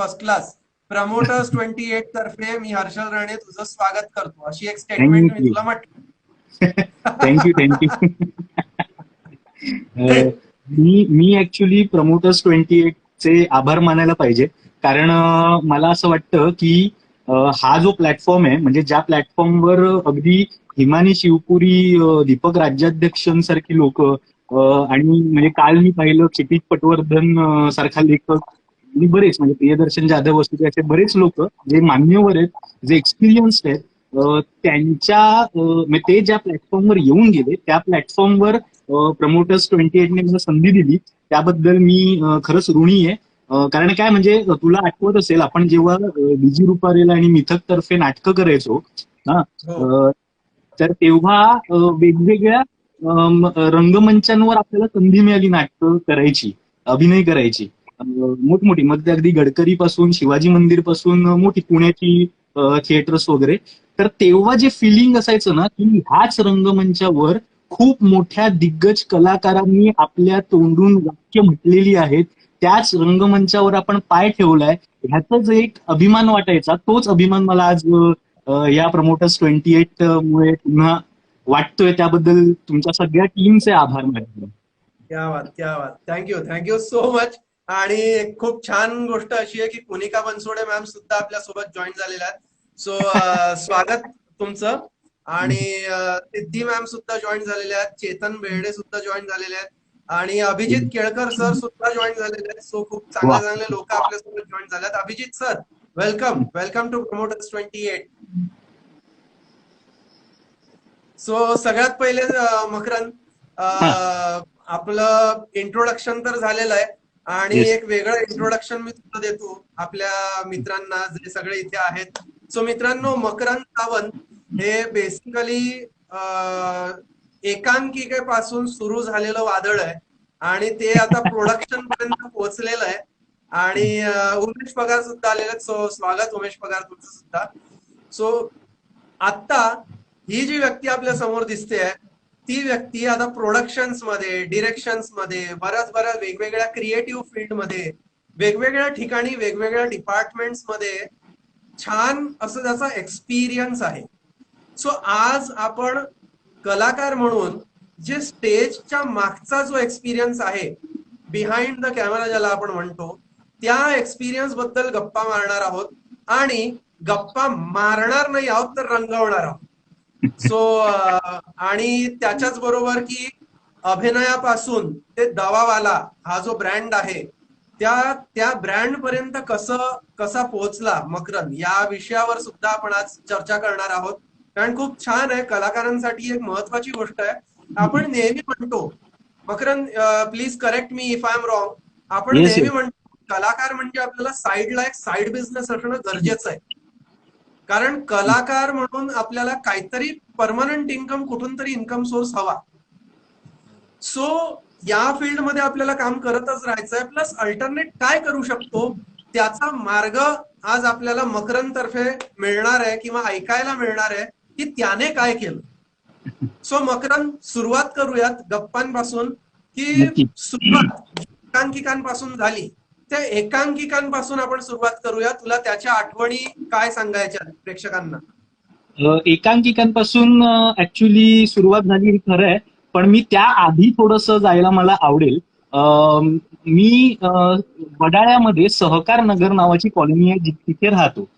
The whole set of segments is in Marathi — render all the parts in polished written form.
First class. प्रमोटर्स 28 तर्फे मी हर्षल राणे तुझं स्वागत करतो, अशी एक स्टेटमेंट मी थँक्यू. तुला म्हटलं. थँक्यू. थँक्यू. मी ऍक्च्युली प्रमोटर्स 28 चे आभार मानायला पाहिजे. कारण मला असं वाटतं की हा जो प्लॅटफॉर्म आहे, म्हणजे ज्या प्लॅटफॉर्मवर अगदी हिमानी शिवपुरी, दीपक राज्याध्यक्षांसारखी लोक, आणि म्हणजे काल मी पाहिलं क्षितिज पटवर्धन सारखा लेखक आणि बरेच, म्हणजे प्रियदर्शन जाधव असू असे बरेच लोक जे मान्यवर आहेत, जे एक्सपिरियन्स्ड आहेत, म्हणजे ते ज्या प्लॅटफॉर्मवर येऊन गेले त्या प्लॅटफॉर्मवर प्रमोटर्स 28 ने मला संधी दिली, त्याबद्दल मी खरंच ऋणी आहे. कारण काय, म्हणजे तुला आठवत असेल आपण जेव्हा डीजी रुपारेला आणि मिथक तर्फे नाटकं करायचो ना, हो, तर तेव्हा वेगवेगळ्या रंगमंचांवर आपल्याला संधी मिळाली नाटकं करायची, अभिनय करायची. मोठमोठी, मग ते अगदी गडकरी पासून शिवाजी मंदिर पासून मोठी पुण्याची थिएटर्स वगैरे. तर तेव्हा जे फिलिंग असायचं ना, की ह्याच रंगमंचावर खूप मोठ्या दिग्गज कलाकारांनी आपल्या तोंडून वाक्य म्हटलेली आहेत, त्याच रंगमंचावर आपण पाय ठेवलाय, ह्याचा जो एक अभिमान वाटायचा, तोच अभिमान मला आज या प्रमोटर्स 28 मुळे पुन्हा वाटतोय. त्याबद्दल तुमच्या सगळ्या टीमचे आभार मानतो. क्या बात, क्या बात. Thank you so much. आणि एक खूप छान गोष्ट अशी आहे की कुनिका बनसोडे मॅम सुद्धा आपल्या सोबत जॉईन झालेल्या आहेत. सो स्वागत तुमचं. आणि सिद्धी मॅम सुद्धा जॉईन झालेल्या आहेत, चेतन बेर्डे सुद्धा जॉईन झालेले आहेत, आणि अभिजित केळकर सर सुद्धा जॉईन झालेले आहेत. सो खूप वा. चांगले चांगले लोक आपल्यासोबत जॉईन झाले आहेत. Abhijit sir, welcome welcome to promoters 28. So सगळ्यात पहिले मकरंद, हा. आपलं इंट्रोडक्शन तर झालेलं आहे, आणि येस. एक वेगळं इंट्रोडक्शन मी तुला देतो आपल्या मित्रांना जे सगळे इथे आहेत. सो मित्रांनो, मकरंद सावंत हे बेसिकली एकांकिकेपासून सुरू झालेलं वादळ आहे, आणि ते आता प्रोडक्शन पर्यंत पोहोचलेलं आहे. आणि उमेश पगार सुद्धा आलेले आहेत. सो स्वागत उमेश पगार तुमचं सुद्धा. सो आता ही जी व्यक्ती आपल्या समोर दिसते, ती व्यक्ती आता प्रोडक्शन्स मध्ये, डिरेक्शन्स मध्ये, बऱ्याच वेगवेगळ्या क्रिएटिव्ह फील्ड मध्ये, वेगवेगळ्या ठिकाणी, वेगवेगळ्या डिपार्टमेंट्स मध्ये छान असं त्याचा एक्सपिरियन्स आहे. सो आज आपण कलाकार म्हणून जे स्टेजच्या मागचा जो एक्सपिरियन्स आहे, बिहाइंड द कॅमेरा ज्याला आपण म्हणतो, त्या एक्सपिरियन्स बद्दल गप्पा मारणार आहोत. आणि गप्पा मारणार नाही आहोत तर रंगवणार आहोत. सो आणि त्याच्याच बरोबर की अभिनयापासून ते दवावाला हा जो ब्रँड आहे, त्या ब्रँड पर्यंत कसा पोहोचला मकरंद, या विषयावर सुद्धा आपण आज चर्चा करणार आहोत. कारण खूप छान आहे, कलाकारांसाठी एक महत्वाची गोष्ट आहे. आपण नेहमी म्हणतो, Makarand please correct me if I am wrong, आपण येस. नेहमी येस. म्हणतो कलाकार म्हणजे आपल्याला साईडला एक साईड बिझनेस असणं गरजेचं आहे. कारण कलाकार म्हणून आपल्याला काहीतरी परमनंट इन्कम, कुठून तरी इन्कम सोर्स हवा. सो या फील्डमध्ये आपल्याला काम करतच राहायचंय, प्लस अल्टरनेट काय करू शकतो त्याचा मार्ग आज आपल्याला मकरंद तर्फे मिळणार आहे, किंवा ऐकायला मिळणार आहे की त्याने काय केलं. सो मकरंद, सुरुवात करूयात गप्पांपासून, की नक्की. सुरुवात एकांकिकांपासून झाली, त्या एकांकिकांपासून आपण सुरुवात करूया. तुला त्याच्या आठवणी काय सांगायच्या प्रेक्षकांना? एकांकिकांपासून ऍक्च्युली सुरुवात झाली हे खरं आहे, पण मी त्याआधी थोडंसं जायला मला आवडेल. मी वडाळ्यामध्ये सहकार नगर नावाची कॉलनी आहे, तिथे राहतो.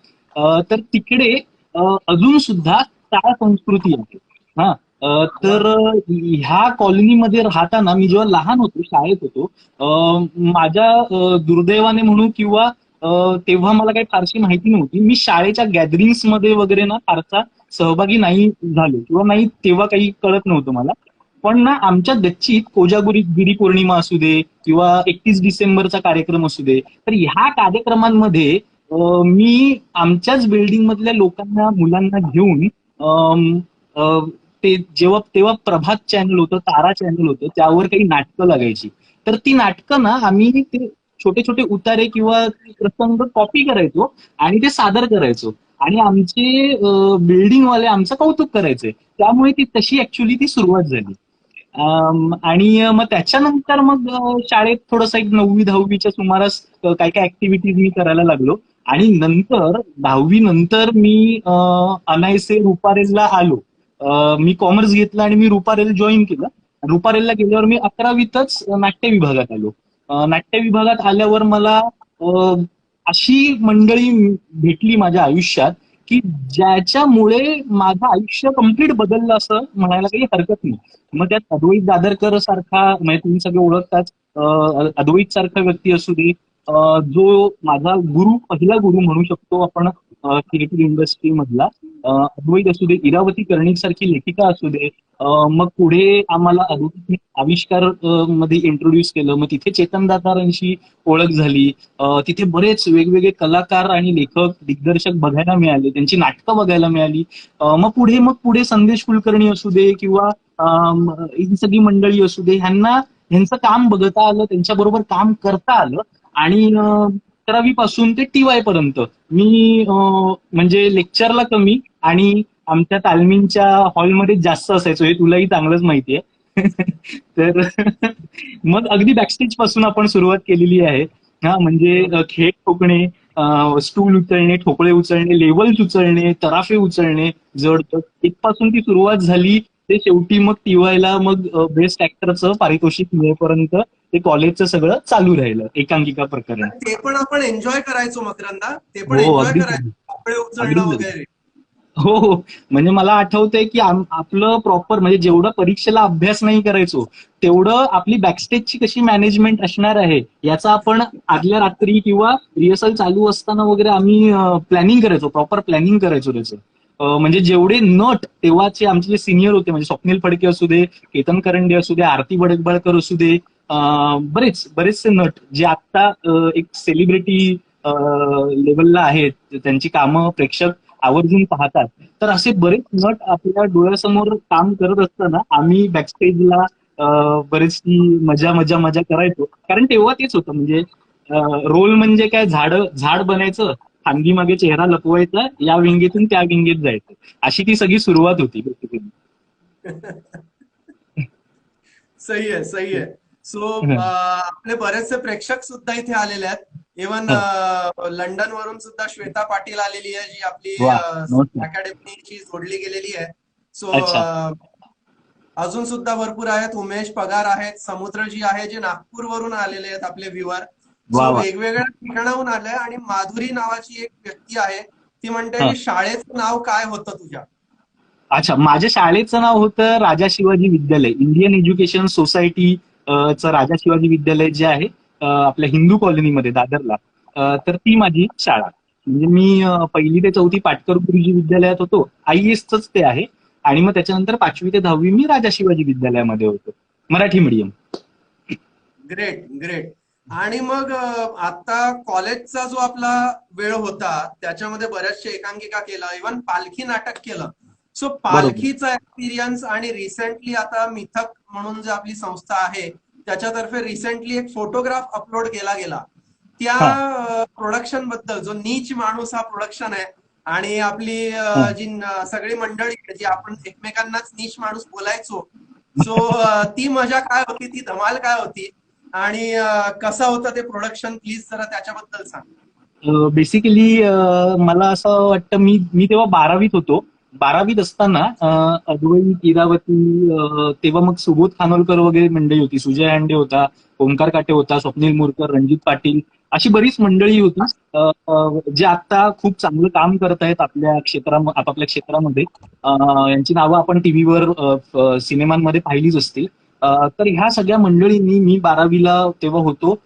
तर तिकडे अजून सुद्धा टाळ संस्कृती आहे. हा. वा. तर ह्या कॉलनीमध्ये राहताना मी जेव्हा लहान होतो, शाळेत होतो, माझ्या दुर्दैवाने म्हणू किंवा तेव्हा मला काही फारशी माहिती नव्हती, मी शाळेच्या गॅदरिंग्स मध्ये वगैरे ना फारसा सहभागी नाही झालो, किंवा नाही तेव्हा काही कळत नव्हतं मला. पण ना आमच्या गच्चीत कोजागिरी गिरी पौर्णिमा असू दे किंवा 31 डिसेंबरचा कार्यक्रम असू दे, तर ह्या कार्यक्रमांमध्ये मी आमच्याच बिल्डिंग मधल्या लोकांना, मुलांना घेऊन ते तेव्हा प्रभात चॅनल होतं, तारा चॅनल होतं, त्यावर काही नाटकं लागायची. तर ती नाटकं ना आम्ही ते छोटे छोटे उतारे किंवा प्रसंग कॉपी करायचो आणि ते सादर करायचो, आणि आमचे बिल्डिंगवाले आमचं कौतुक करायचे. त्यामुळे ती तशी ऍक्च्युली ती सुरुवात झाली. आणि मग त्याच्यानंतर मग शाळेत थोडंसं एक 9वी-10वीच्या सुमारास काय काय ऍक्टिव्हिटीज मी करायला लागलो. आणि नंतर 10वी नंतर मी अनायसे रुपारेलला आलो. मी कॉमर्स घेतलं आणि मी रुपारेल जॉईन केलं. रुपारेलला गेल्यावर मी 11वीतच नाट्य विभागात आलो. नाट्य विभागात आल्यावर मला अ, अशी मंडळी भेटली माझ्या आयुष्यात की ज्याच्यामुळे माझं आयुष्य कम्प्लीट बदललं असं म्हणायला काही हरकत नाही. मग त्यात अद्वैत दादरकर सारखा, म्हणजे तुम्ही सगळे ओळखताच, अद्वैत सारखा व्यक्ती असू दे, जो माझा गुरु, पहिला गुरु म्हणू शकतो आपण क्रिएटिव्ह इंडस्ट्री मधला, अद्वैत असू दे, इरावती कर्णिक सारखी लेखिका असू दे. मग पुढे आम्हाला अद्वैत आविष्कार मध्ये इंट्रोड्यूस केलं. मग तिथे चेतन दातारांशी ओळख झाली. तिथे बरेच वेगवेगळे कलाकार आणि लेखक, दिग्दर्शक बघायला मिळाले, त्यांची नाटकं बघायला मिळाली. मग पुढे संदेश कुलकर्णी असू दे किंवा ही सगळी मंडळी असू दे, ह्यांचं काम बघता आलं, त्यांच्याबरोबर काम करता आलं. आणि 11वी पासून ते TY पर्यंत मी म्हणजे लेक्चरला कमी आणि आमच्या तालमींच्या हॉलमध्ये जास्त असायचो, हे तुलाही चांगलंच माहितीये. तर मग अगदी बॅकस्टेज पासून आपण सुरुवात केलेली आहे. हा म्हणजे खेळ ठोकणे, स्टूल उचलणे, ठोकळे उचलणे, लेवल्स उचलणे, तराफे उचलणे, जड इथपासून ती सुरुवात झाली. ते शेवटी मग TYला मग बेस्ट ऍक्टरचं पारितोषिक मिळेपर्यंत ते कॉलेजचं सगळं चालू राहिलं, एकांकिका प्रकरण. ते पण आपण एन्जॉय करायचो मकरंदा, ते पण हो, एन्जॉय अगदीच करायचो, अगदी. कपडे उचलणं अगदीच. वगैरे. हो, हो. म्हणजे मला आठवतंय की आपलं प्रॉपर, म्हणजे जेवढं परीक्षेला अभ्यास नाही करायचो, तेवढं आपली बॅकस्टेजची कशी मॅनेजमेंट असणार आहे याचा आपण आदल्या रात्री किंवा रिहर्सल चालू असताना वगैरे आम्ही प्लॅनिंग करायचो, प्रॉपर प्लॅनिंग करायचो त्याचं. म्हणजे जेवढे नट तेव्हाचे आमचे जे सिनियर होते, म्हणजे स्वप्नील फडके असू दे, केतन करंडे असू दे, आरती बडकबाळकर असू दे, बरेचसे नट जे आता एक सेलिब्रिटी लेवलला आहेत, त्यांची कामं प्रेक्षक आवर्जून पाहतात. तर असे बरेच नट आपल्या डोळ्यासमोर काम करत असताना आम्ही बॅकस्टेजला बरेचशी मजा मजा मजा करायचो. कारण तेव्हा तेच होतं, म्हणजे रोल म्हणजे काय, झाड बनायचं, फांदी मागे चेहरा लपवायचा, या विंगेतून त्या विंगेत जायचं, अशी ती सगळी सुरुवात होती बेसिकली. सही आहे, सही आहे. सो आपले बरेचसे प्रेक्षक सुद्धा इथे आलेले आहेत. इवन लंडन वरून सुद्धा श्वेता पाटील आलेली आहे, जी आपली वा, नमस्कार. अकॅडमीशी जोडली गेलेली आहे. सो अच्छा. अजून सुद्धा भरपूर आहेत. उमेश पगार आहेत, समुद्रजी आहे, जे नागपूर वरून आलेले आहेत आपले व्ह्युअर. वा सो वा. वेगवेगळ्या ठिकाणाहून आले. आणि माधुरी नावाची एक व्यक्ती आहे, ती म्हणते हा. की शाळेचं नाव काय होतं तुझ्या? अच्छा, माझ्या शाळेचं नाव होतं राजा Shivaji Vidyalaya, Indian education society चं राजा शिवाजी विद्यालय जे आहे आपल्या हिंदू कॉलनीमध्ये दादरला. तर ती माझी शाळा. म्हणजे मी 1ली ते 4थी पाटकर गुरुजी विद्यालयात होतो, IASच ते आहे. आणि मग त्याच्यानंतर 5वी ते 10वी मी राजा शिवाजी विद्यालयामध्ये होतो, मराठी मीडियम. Great, great. आणि मग आता कॉलेजचा जो आपला वेळ होता, त्याच्यामध्ये बऱ्याचशा एकांकिका केलं, इव्हन पालखी नाटक केलं. सो बरोबर. पालखीचा एक्सपिरियन्स, आणि रिसेंटली आता मिथक म्हणून जी आपली संस्था आहे, त्याच्यातर्फे रिसेंटली एक फोटोग्राफ अपलोड केला गेला. हा. त्या प्रोडक्शन बद्दल, जो नीच माणूस हा प्रोडक्शन आहे, आणि आपली हा. जी सगळी मंडळी आहे, जी आपण एकमेकांनाच नीच माणूस बोलायचो. सो ती मजा काय होती, ती धमाल काय होती, आणि कसं होतं ते प्रोडक्शन, प्लीज जरा त्याच्याबद्दल सांग. बेसिकली मला असं वाटतं, मी मी तेव्हा 12वीत होतो. 12वीत असताना अद्वैत, इरावती, तेव्हा मग सुबोध खानोलकर वगैरे मंडळी होती, सुजय अंडे होता, ओंकार काटे होता, स्वप्नील मुरकर, रणजित पाटील, अशी बरीच मंडळी होती जे आता खूप चांगलं काम करत आहेत आपल्या आपापल्या क्षेत्रामध्ये. यांची नावं आपण टीव्हीवर, सिनेमांमध्ये पाहिलीच असतील. तर ह्या सगळ्या मंडळींनी, मी 12वीला तेव्हा होतो,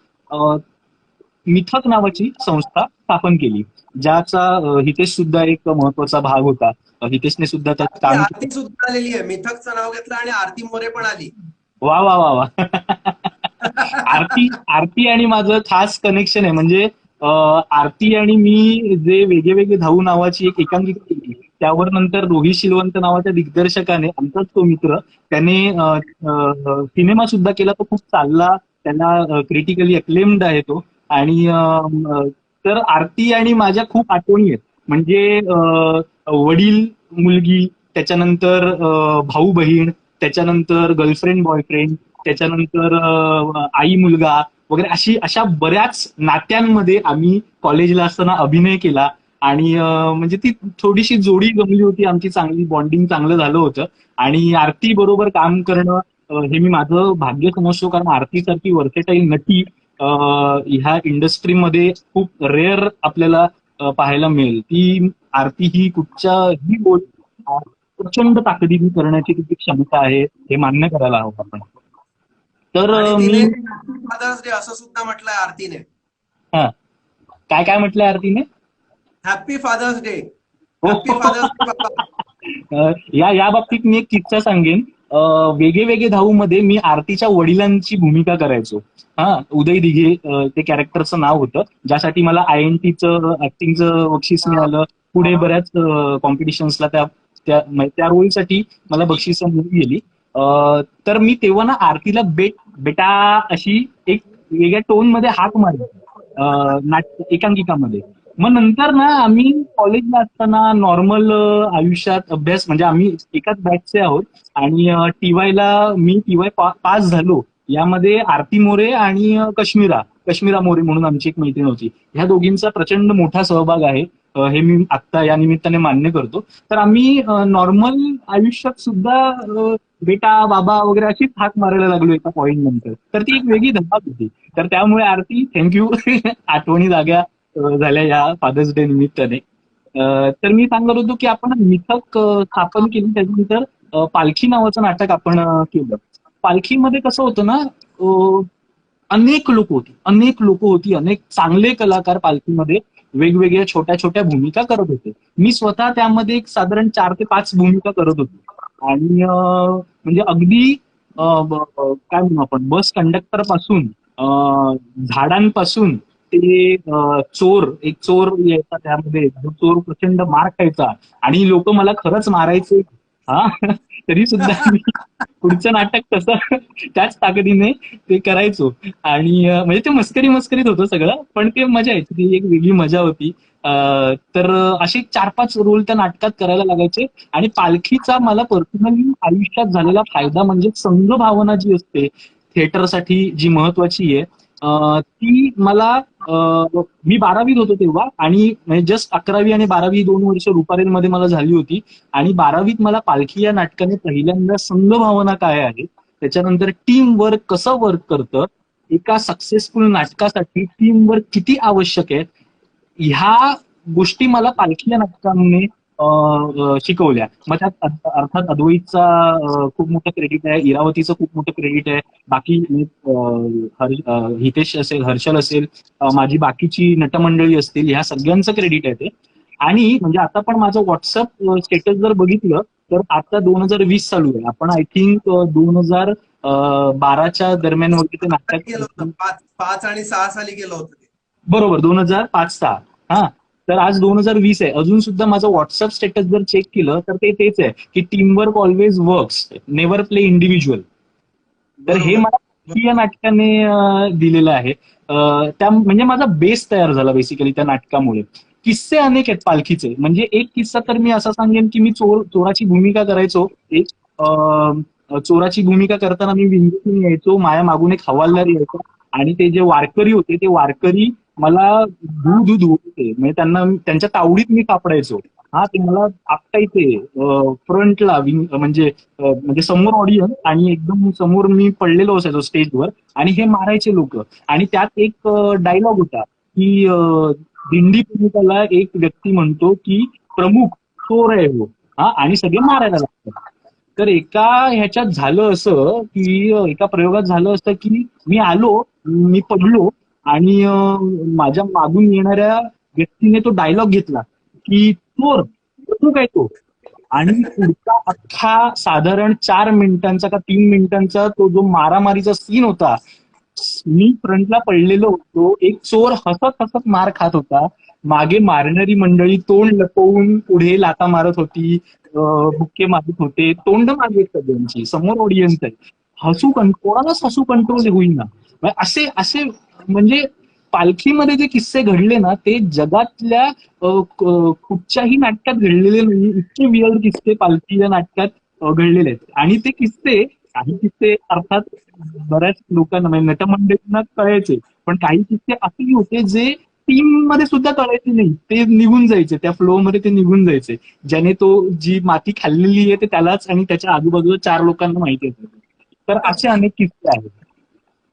मिथक नावाची संस्था स्थापन केली, ज्याचा हितेश सुद्धा एक महत्वाचा भाग होता. हितेशने सुद्धा त्यात ती काम केलं. आरती सुद्धा आलेली आहे, मिथकचं नाव घेतलं आणि आरती मोरे पण आली. वा वा वा वा. आरती आरती आणि माझं खास कनेक्शन आहे. म्हणजे आरती आणि मी जे वेगळे वेगळे धाऊ नावाची एक एकांकिका केली, त्यावर नंतर रोहित शिलवंत नावाच्या दिग्दर्शकाने, आमचाच तो मित्र, त्याने सिनेमा सुद्धा केला, तो खूप चालला, त्याला क्रिटिकली अक्लेम्ड आहे तो. आणि तर आरती आणि माझ्या खूप आठवणी आहेत. म्हणजे वडील मुलगी, त्याच्यानंतर भाऊ बहीण, त्याच्यानंतर गर्लफ्रेंड बॉयफ्रेंड, त्याच्यानंतर आई मुलगा वगैरे अशा बऱ्याच नात्यांमध्ये आम्ही कॉलेजला असताना अभिनय केला. आणि म्हणजे ती थोडीशी जोडी जमली होती आमची, चांगली बॉन्डिंग चांगलं झालं होतं. आणि आरती बरोबर काम करणं हे मी माझं भाग्य समजतो, कारण आरतीसारखी वर्सेटाईल नटी ह्या इंडस्ट्रीमध्ये खूप रेअर आपल्याला पाहायला मिळेल. ती आरती ही कुठच्याही प्रचंड ताकदीने करण्याची तिची क्षमता आहे, हे मान्य करायला हवं आपण. तर आणि मी तिने फादर्स डे असं सुद्धा म्हटलंय आरतीने. हा, काय काय म्हटलंय आरतीने? Happy father's day. हो. हॅपी फादर्स डे बाबा. या बाबतीत मी एक किस्सा सांगेन. वेगळे वेगळे धाऊ मध्ये मी आरतीच्या वडिलांची भूमिका करायचो. हा, उदय दिघे ते कॅरेक्टरचं नाव होतं, ज्यासाठी मला INTचं ऍक्टिंगचं बक्षीस मिळालं. पुढे बऱ्याच कॉम्पिटिशन्सला त्या रोलसाठी मला बक्षीस मिळून गेली. तर मी तेव्हा ना आरतीला बेटा अशी एक वेगळ्या टोन मध्ये हाक मारली एकांकिकामध्ये. मग नंतर ना आम्ही कॉलेजला असताना नॉर्मल आयुष्यात अभ्यास, म्हणजे आम्ही एकाच बॅचचे आहोत. आणि TYला मी TY पास झालो. यामध्ये आरती मोरे आणि कश्मीरा मोरे म्हणून आमची एक मैत्रीण होती. ह्या दोघींचा प्रचंड मोठा सहभाग आहे, हे मी आत्ता या निमित्ताने मान्य करतो. तर आम्ही नॉर्मल आयुष्यात सुद्धा बेटा बाबा वगैरे अशीच हाक मारायला लागलो एका पॉईंट नंतर. तर ती एक वेगळी धमाक होती. तर त्यामुळे आरती, थँक्यू. आठवणी जाग्या झाल्या या फादर्स डे निमित्ताने. तर मी सांगत होतो की आपण मिथक स्थापन केली. त्याच्यानंतर पालखी नावाचं नाटक आपण केलं. पालखीमध्ये कसं होतं ना, अनेक लोक होती, अनेक चांगले कलाकार पालखीमध्ये वेगवेगळ्या छोट्या छोट्या भूमिका करत होते. मी स्वतः त्यामध्ये एक साधारण 4 ते 5 भूमिका करत होतो. आणि म्हणजे अगदी काय म्हणू आपण, बस कंडक्टर पासून, झाडांपासून ते एक चोर यायचा त्यामध्ये, जो चोर प्रचंड मार खायचा आणि लोक मला खरंच मारायचे. हा, तरी सुद्धा मी पुढचं नाटक तसं त्याच ताकदीने ते करायचो. आणि म्हणजे ते मस्करीत होतं सगळं, पण ते मजा यायची, ती एक वेगळी मजा होती. तर असे 4-5 रोल त्या नाटकात करायला लागायचे. आणि पालखीचा मला पर्सनली आयुष्यात झालेला फायदा म्हणजे संघभावना जी असते थिएटरसाठी, जी महत्वाची आहे, ती मला मी 12वीत होतो तेव्हा. आणि म्हणजे जस्ट 11वी आणि 12वी 2 वर्ष रुपारेलमध्ये मला झाली होती. आणि 12वीत मला पालखी या नाटकाने पहिल्यांदा संघभावना काय आहे, त्याच्यानंतर टीम वर्क कसं वर्क करतं, एका सक्सेसफुल नाटकासाठी टीम वर्क किती आवश्यक आहे, ह्या गोष्टी मला पालखी या नाटकाने शिकवल्या. मग त्यात अर्थात अद्वैतचा खूप मोठं क्रेडिट आहे, इरावतीचं खूप मोठं क्रेडिट आहे, बाकी हितेश असेल, हर्षल असेल, माझी बाकीची नटमंडळी असतील, ह्या सगळ्यांचं क्रेडिट आहे ते. आणि म्हणजे आता पण माझं व्हॉट्सअप स्टेटस जर बघितलं तर आता 2020 चालू आहे. आपण आय थिंक 2012च्या दरम्यान वगैरे ते गेलं नाटकात, होतं 5 आणि 6 साली गेलं होतं ते. बरोबर, 2005-06. हा, तर आज 2020 आहे. अजून सुद्धा माझं व्हॉट्सअप स्टेटस जर चेक केलं तर ते तेच आहे की teamwork always works, never play individual. तर हे मला या नाटकाने दिलेलं आहे. त्या म्हणजे माझा बेस तयार झाला बेसिकली त्या नाटकामुळे. किस्से अनेक आहेत पालखीचे. म्हणजे एक किस्सा तर मी असा सांगेन की मी चोराची भूमिका करायचो. एक चोराची भूमिका करताना मी विंडोतून यायचो, माझ्या मागून एक हवालदार यायचा. आणि ते जे वारकरी होते ते वारकरी मला दूध होते, म्हणजे त्यांना त्यांच्या तावडीत मी सापडायचो. हा, ते मला आपटायचे फ्रंटला, म्हणजे समोर ऑडियन्स आणि एकदम समोर मी पडलेलो असायचो स्टेजवर, आणि हे मारायचे लोक. आणि त्यात एक डायलॉग होता की दिंडी प्रमुखाला एक व्यक्ती म्हणतो की प्रमुख चोर आहे हो, हा, आणि सगळे मारायला लागतात. तर एका ह्याच्यात झालं असं की एका प्रयोगात झालं असं की मी पडलो, आणि माझ्या मागून येणाऱ्या व्यक्तीने तो डायलॉग घेतला की चोर तू काय तो. आणि पुढचा अख्खा साधारण 4 मिनिटांचा का 3 मिनिटांचा तो जो मारामारीचा सीन होता, मी फ्रंटला पडलेलो होतो, एक चोर हसत हसत मार खात होता, मागे मारणारी मंडळी तोंड लपवून पुढे लाता मारत होती, बुक्के मारत होते, तोंड मागे सगळ्यांची, समोर ऑडियन्स आहे. कोणालाच हसू कंट्रोल होईना. असे असे म्हणजे पालखीमध्ये जे किस्से घडले ना, ते जगातल्या कुठच्याही नाटकात घडलेले नाही. इतके विअर्ड किस्से पालखी या नाटकात घडलेले आहेत. आणि ते किस्से, काही किस्से अर्थात बऱ्याच लोकांना म्हणजे नटमंडळींना कळायचे, पण काही किस्से असेही होते जे टीम मध्ये सुद्धा कळायचे नाही, ते निघून जायचे, त्या फ्लो मध्ये ते निघून जायचे, ज्याने तो जी माती खाल्लेली आहे ते त्यालाच आणि त्याच्या आजूबाजूला 4 लोकांना माहिती असायचं. तर असे अनेक किस्से आहेत.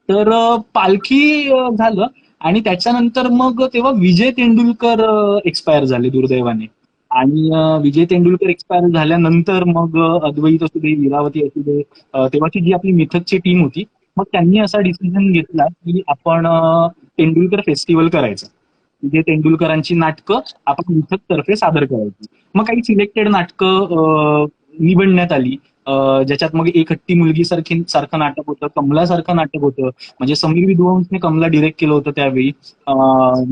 तर पालखी झालं आणि त्याच्यानंतर मग तेव्हा विजय तेंडुलकर एक्सपायर झाले दुर्दैवाने. आणि विजय तेंडुलकर एक्सपायर झाल्यानंतर मग अद्वैत असू दे, इरावती असू दे, तेव्हाची जी आपली मिथकची टीम होती, मग त्यांनी असा डिसिजन घेतला की आपण तेंडुलकर फेस्टिवल करायचं. विजय तेंडुलकरांची नाटकं आपण मिथक तर्फे सादर करायची. मग काही सिलेक्टेड नाटकं निवडण्यात आली, ज्याच्यात मग एक हट्टी मुलगी सारखं नाटक होतं, कमलासारखं नाटक होतं, म्हणजे समीर विद्वांसने कमला डिरेक्ट केलं होतं त्यावेळी.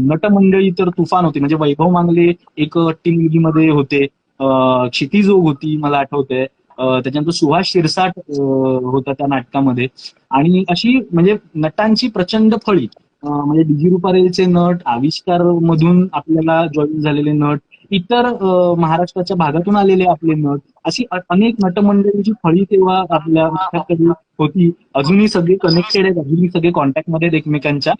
नटमंडळी तर तुफान होती, म्हणजे वैभव मांगले एक हट्टी मुलगीमध्ये होते, क्षितिजोग होती मला आठवतंय, त्याच्यानंतर सुहास शिरसाट होता त्या नाटकामध्ये. आणि अशी म्हणजे नटांची प्रचंड फळी, म्हणजे डीजी रुपारेलचे नट, आविष्कार मधून आपल्याला जॉईन झालेले नट, इतर महाराष्ट्राच्या भागातून आलेले आपले नट, अशी अनेक नटमंडळींची फळी तेव्हा आपल्या नाटकाकडे होती. अजूनही सगळे कनेक्टेड आहेत, अजूनही सगळे कॉन्टॅक्टमध्ये आहेत एकमेकांच्या.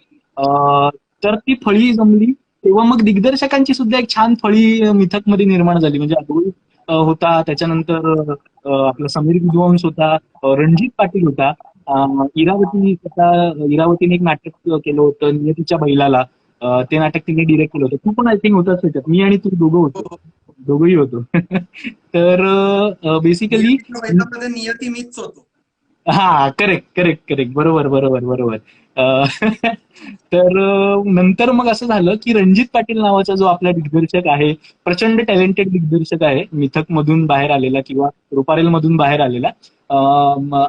तर ती फळी जमली तेव्हा मग दिग्दर्शकांची सुद्धा एक छान फळी मिथकमध्ये निर्माण झाली. म्हणजे अद्वैत होता, त्याच्यानंतर आपला समीर विद्वांस होता, रणजित पाटील होता, इरावती होता. इरावतीने एक नाटक केलं होतं नियतीच्या बैलाला, ते नाटक तिने डिरेक्ट केलं होतं. तू पण आय थिंक होताच त्याच्यात, मी आणि तू दोघं होतो, हो. दोघंही होतो. तर बेसिकली नियतीच्या बैलामध्ये नियती मीच होतो. हा, करेक्ट करेक्ट करेक्ट, बरोबर बरोबर बरोबर. अं, तर नंतर मग असं झालं की रणजित पाटील नावाचा जो आपला दिग्दर्शक आहे, प्रचंड टॅलेंटेड दिग्दर्शक आहे, मिथक मधून बाहेर आलेला किंवा रुपारेल मधून बाहेर आलेला.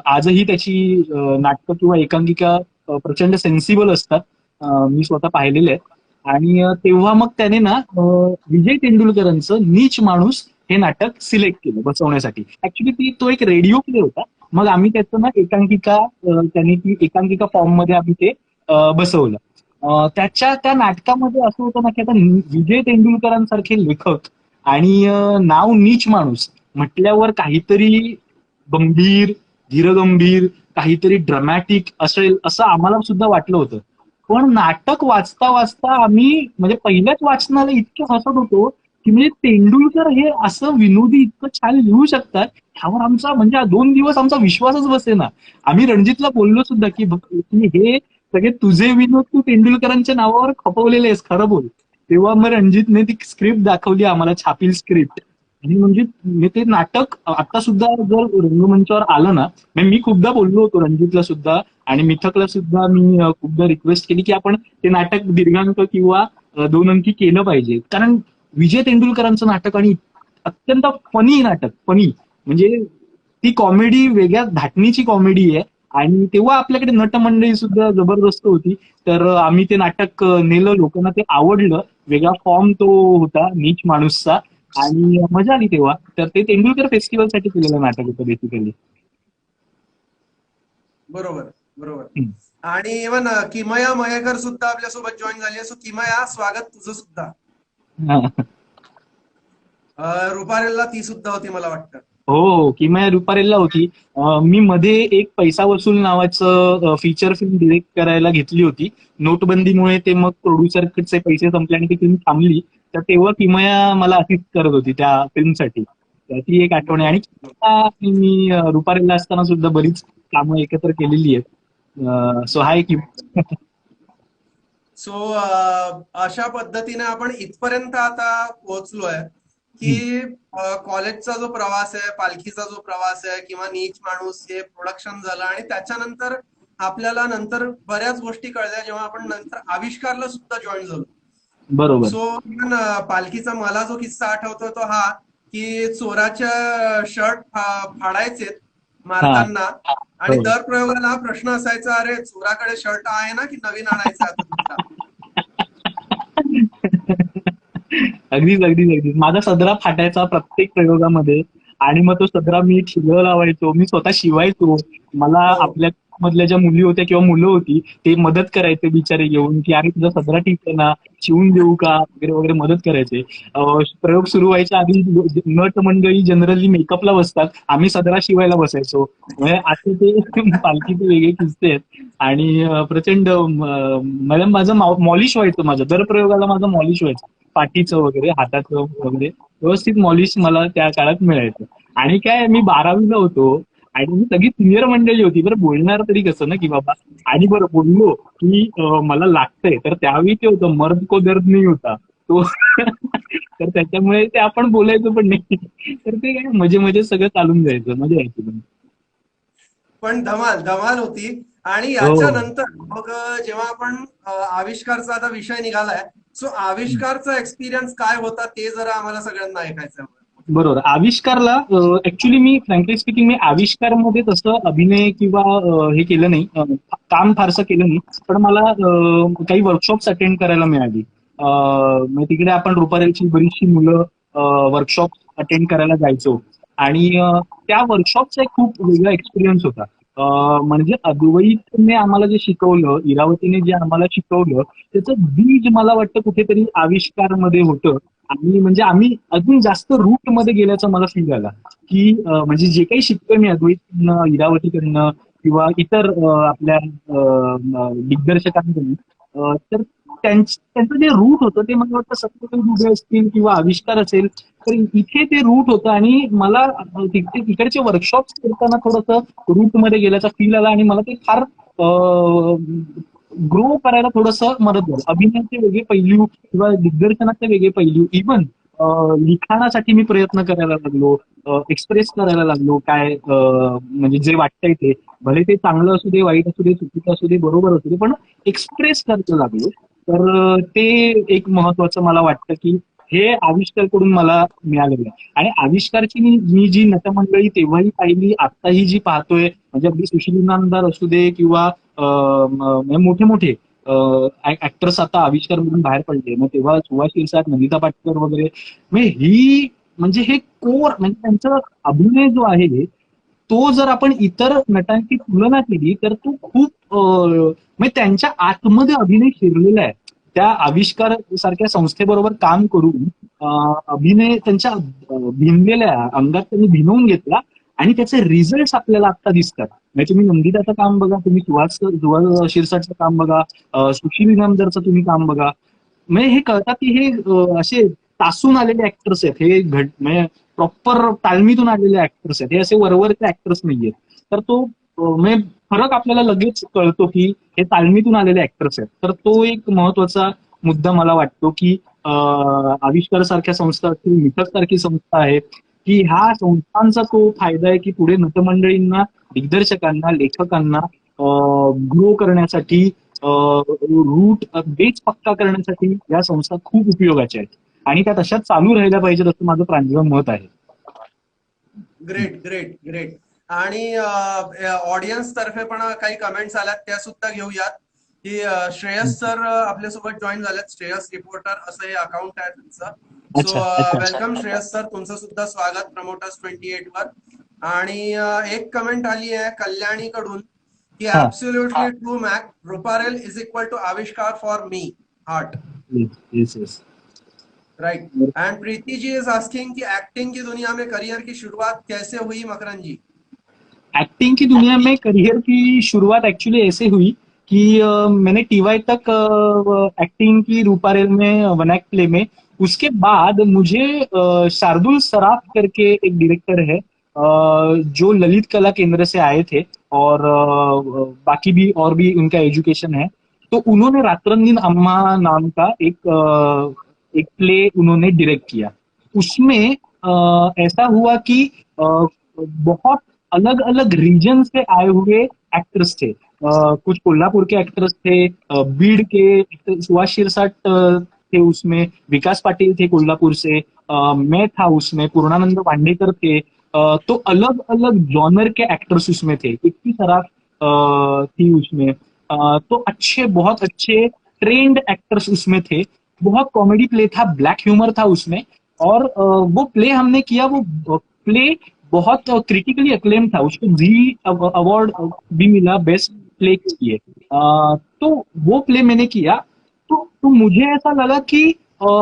आजही त्याची नाटकं किंवा एकांकिका प्रचंड सेन्सिबल असतात. मी स्वतः पाहिलेले आहेत. आणि तेव्हा मग त्याने ना विजय तेंडुलकरांचं नीच माणूस हे नाटक सिलेक्ट केलं बसवण्यासाठी. ऍक्च्युली तो एक रेडिओ प्ले होता. मग आम्ही त्याचं ना एकांकिका, त्यांनी ती एकांकिका फॉर्म मध्ये आम्ही ते बसवलं. त्याच्या त्या नाटकामध्ये असं होतं ना की आता विजय तेंडुलकरांसारखे लेखक आणि नाव नीच माणूस म्हटल्यावर काहीतरी गंभीर, धीरगंभीर, काहीतरी ड्रामॅटिक असेल असं आम्हाला सुद्धा वाटलं होतं. पण नाटक वाचता वाचता आम्ही म्हणजे पहिल्याच वाचनाला इतके हसत होतो की म्हणजे तेंडुलकर हे असं विनोदी इतकं छान लिहू शकतात, ह्यावर आमचा म्हणजे 2 दिवस आमचा विश्वासच बसेना. आम्ही रणजितला बोललो सुद्धा की की हे सगळे तुझे विनोद तू तेंडुलकरांच्या नावावर खपवलेले आहेस, खरं बोल. तेव्हा मग रणजितने ती स्क्रिप्ट दाखवली आम्हाला, छापील स्क्रिप्ट. आणि म्हणजे मी ते नाटक आता सुद्धा जर रंगमंचावर आलं ना, म्हणजे मी खूपदा बोललो होतो रणजितला सुद्धा आणि मिथकला सुद्धा, मी खूपदा रिक्वेस्ट केली की आपण ते नाटक दीर्घांक किंवा 2 अंकी केलं पाहिजे. कारण विजय तेंडुलकरांचं नाटक आणि अत्यंत फनी नाटक, फनी म्हणजे ती कॉमेडी वेगळ्या धाटणीची कॉमेडी आहे. आणि तेव्हा आपल्याकडे नटमंडळी सुद्धा जबरदस्त होती. तर आम्ही ते नाटक नेलं, लोकांना ते आवडलं. वेगळा फॉर्म तो होता नीच माणूसचा आणि मजा आली तेव्हा. तर ते तेंडुलकर फेस्टिवलसाठी केलेलं नाटक होतं बेसिकली. बरोबर, बरोबर. आणि इव्हन किमया मयेकर सुद्धा आपल्यासोबत जॉईन झाली आहे. सो किमया, स्वागत तुझं सुद्धा. रुपारेलला ती सुद्धा होती मला वाटतं. हो, किमया रुपारेलला होती. मी मध्ये एक पैसा वसूल नावाचं फीचर फिल्म डिरेक्ट करायला घेतली होती. नोटबंदीमुळे ते मग प्रोड्युसरचे पैसे संपले आणि ती फिल्म थांबली. तर तेव्हा किमया मला असिस्ट करत होती त्या फिल्मसाठी. तर ती एक आठवण आहे. आणि मी रुपारेलला असताना सुद्धा बरीच कामं एकत्र केलेली आहेत. सो हाय किमया. सो अशा पद्धतीने आपण इथपर्यंत आता पोहोचलोय की कॉलेजचा जो प्रवास आहे, पालखीचा जो प्रवास आहे किंवा नीच माणूस हे प्रोडक्शन झालं आणि त्याच्यानंतर आपल्याला नंतर बऱ्याच गोष्टी कळल्या जेव्हा आपण नंतर आविष्कारला सुद्धा जॉईन झालो. बरोबर. सो इव्हन पालखीचा मला जो किस्सा आठवतो तो हा की चोराच्या शर्ट फाडायचे हा. मारताना आणि हो. दर प्रयोगाला हा प्रश्न असायचा, अरे चोराकडे शर्ट आहे ना की नवीन आणायचा आता दुसरा. अगदीच अगदीच अगदीच. माझा सदरा फाटायचा प्रत्येक प्रयोगामध्ये आणि मग तो सदरा मी ठिगळ लावायचो, मी स्वतः शिवायचो. मला हो. आपल्या मधल्या ज्या मुली होत्या किंवा मुलं होती ते मदत करायचे बिचारे येऊन, की अरे तुझा सदरा ठीक आहे ना, शिवून देऊ का वगैरे वगैरे मदत करायचे. प्रयोग सुरू व्हायच्या आधी नट मंडळी जनरली मेकअपला बसतात, आम्ही सदरा शिवायला बसायचो. म्हणजे असे ते पालखीचे वेगळे किस्से आहेत. आणि प्रचंड मॅडम माझं मॉलिश व्हायचं, माझं दर प्रयोगाला माझं मॉलिश व्हायचं, पाठीचं वगैरे हाताचं वगैरे व्यवस्थित मॉलिश मला त्या काळात मिळायचं. आणि काय मी 12वीला होतो आणि मी सगळी सिनियर मंडळी होती, बरं बोलणार तरी कसं ना की बाबा. आणि बरं बोललो की मला लागतंय, तर त्यावेळी ते होतं मर्द को दर्द नाही होता तो तर त्याच्यामुळे ते आपण बोलायचो पण नाही. तर ते काय मजे मजे सगळं चालून जायचं, मजा यायची पण. पण धमाल धमाल होती. आणि हो. याच्यानंतर मग जेव्हा आपण आविष्कारचा आता विषय निघालाय, सो आविष्कारचा एक्सपिरियन्स काय होता ते जरा आम्हाला सगळ्यांना ऐकायचं आहे. बरोबर. आविष्कारला ऍक्च्युली मी फ्रँकली स्पीकिंग मी आविष्कारमध्ये तसं अभिनय किंवा हे केलं नाही, काम फारसं केलं नाही. पण मला काही वर्कशॉप्स अटेंड करायला मिळाली. मग तिकडे आपण रुपारेलची बरीचशी मुलं वर्कशॉप अटेंड करायला जायचो. आणि त्या वर्कशॉपचा एक खूप वेगळा एक्सपिरियन्स होता. म्हणजे अद्वैतने आम्हाला जे शिकवलं, इरावतीने जे आम्हाला शिकवलं, त्याचं बीज मला वाटतं कुठेतरी आविष्कारमध्ये होतं. आणि म्हणजे आम्ही अजून जास्त रूट मध्ये गेल्याचं मला फील झाला, की म्हणजे जे काही शिकतोय मी अद्वैतकडनं, इरावतीकडनं किंवा इतर आपल्या दिग्दर्शकांकडून, तर त्यांचं जे रूट होतं ते मला वाटतं सत्यदेव दुबे असतील किंवा आविष्कार असेल, तर इथे ते रूट होतं. आणि मला तिकडचे वर्कशॉप्स करताना थोडंसं रूट मध्ये गेल्याचा फील आला आणि मला ते फार ग्रो करायला थोडंसं मदत झालं. अभिनयाचे वेगळे पैलू किंवा दिग्दर्शनाचे वेगळे पैलू, इव्हन लिखाणासाठी मी प्रयत्न करायला लागलो, एक्सप्रेस करायला लागलो काय म्हणजे जे वाटतंय ते, भले ते चांगलं असू दे, वाईट असू दे, चुकीचं असू दे, बरोबर असू दे, पण एक्सप्रेस करायला लागलो. तर ते एक महत्वाचं मला वाटतं की हे आविष्कारकडून मला मिळालेलं आहे. आणि आविष्कारची मी जी नटमंडळी तेव्हाही पाहिली, आत्ताही जी पाहतोय, म्हणजे अगदी सुशील इनामदार असू दे किंवा म्हणजे मोठे मोठे ऍक्टर्स आता आविष्कार मधून बाहेर पडले, मग तेव्हा सुहास शिरसाट, नंदिता पाटकर वगैरे, म्हणजे ही म्हणजे हे कोर, म्हणजे त्यांचा अभिनय जो आहे तो जर आपण इतर नटांची तुलना केली तर तो खूप म्हणजे त्यांच्या आतमध्ये अभिनय शिरलेला आहे. त्या आविष्कार सारख्या संस्थेबरोबर काम करून अभिनय त्यांच्या भिनलेल्या अंगात त्यांनी भिनवून घेतला आणि त्याचे रिझल्ट आपल्याला आता दिसतात. म्हणजे तुम्ही नंदिताचं काम बघा, तुम्ही सुहास शिरसाटचं काम बघा, सुशील इनामदारचं तुम्ही काम बघा, म्हणजे हे कळतात की हे असे तासून आलेले ऍक्टर्स आहेत, हे म्हणजे प्रॉपर तालमीतून आलेले ऍक्टर्स आहेत, हे असे वरवरचे ऍक्टर्स नाहीयेत. तर तो म्हणजे फरक आपल्याला लगेच कळतो की हे तालमीतून आलेले ऍक्टर्स आहेत. तर तो एक महत्वाचा मुद्दा मला वाटतो की आविष्कार सारख्या संस्था असतील, मिथक सारखी संस्था आहे, की ह्या संस्थांचा तो फायदा आहे की पुढे नटमंडळींना, दिग्दर्शकांना, लेखकांना ग्रो करण्यासाठी, रूट बेस पक्का करण्यासाठी या संस्था खूप उपयोगाच्या आहेत. आणि त्या तशाच चालू राहिल्या पाहिजेत असं माझं प्रांजळ मत आहे. Great great great. आणि ऑडियन्स तर्फे पण काही कमेंट्स आल्यात, त्या सुद्धा घेऊयात. की श्रेयस सर आपल्यासोबत जॉईन झालेत, श्रेयस रिपोर्टर असं हे अकाउंट आहे त्यांचं. सो अच्छा अच्छा. वेलकम श्रेयस सर, तुमचं सुद्धा स्वागत प्रमोटर्स 28 वर. आणि एक कमेंट आली आहे कल्याणी कडून की हा. ऍब्सोल्युटली ट्रू मॅक, Ruparel is equal to Avishkar for me, heart. Yes yes. Right. And Preeti ji is asking कि एक्टिंग की दुनिया में करियर की शुरुआत कैसे हुई मकरन जी? एक्टिंग की दुनिया में करियर की शुरुआत एक्चुअली ऐसे हुई कि मैंने टीवाई तक एक्टिंग की रूपारेल में, वन एक्ट प्ले में. उसके बाद मुझे शार्दुल सराफ करके एक डायरेक्टर है, जो ललित कला केंद्र से आए थे और बाकी भी और भी उनका एजुकेशन है. तो उन्होंने रात्रंदिन अम्मा नाम का एक प्ले उन्होंने डायरेक्ट किया. उसमें ऐसा हुआ कि बहुत अलग अलग रीजन से आए हुए एक्टर्स थे. कुछ कोल्हापुर के एक्टर्स थे, बीड़ के सुहास शिरसाट थे उसमें, विकास पाटिल थे कोल्हापुर से, मैं था उसमें, पूर्णानंद वांडेकर थे. तो अलग अलग जॉनर के एक्टर्स उसमें थे. इतनी सराफ थी उसमें. तो अच्छे, बहुत अच्छे ट्रेंड एक्टर्स उसमें थे. बहुत कॉमेडी प्ले था, ब्लैक ह्यूमर था उसमें. और वो प्ले हमने किया, वो प्ले बहुत क्रिटिकली अक्लेम था, उसको जी अवार्ड भी मिला बेस्ट प्ले के लिए। तो वो प्ले मैंने किया। तो मुझे ऐसा लगा कि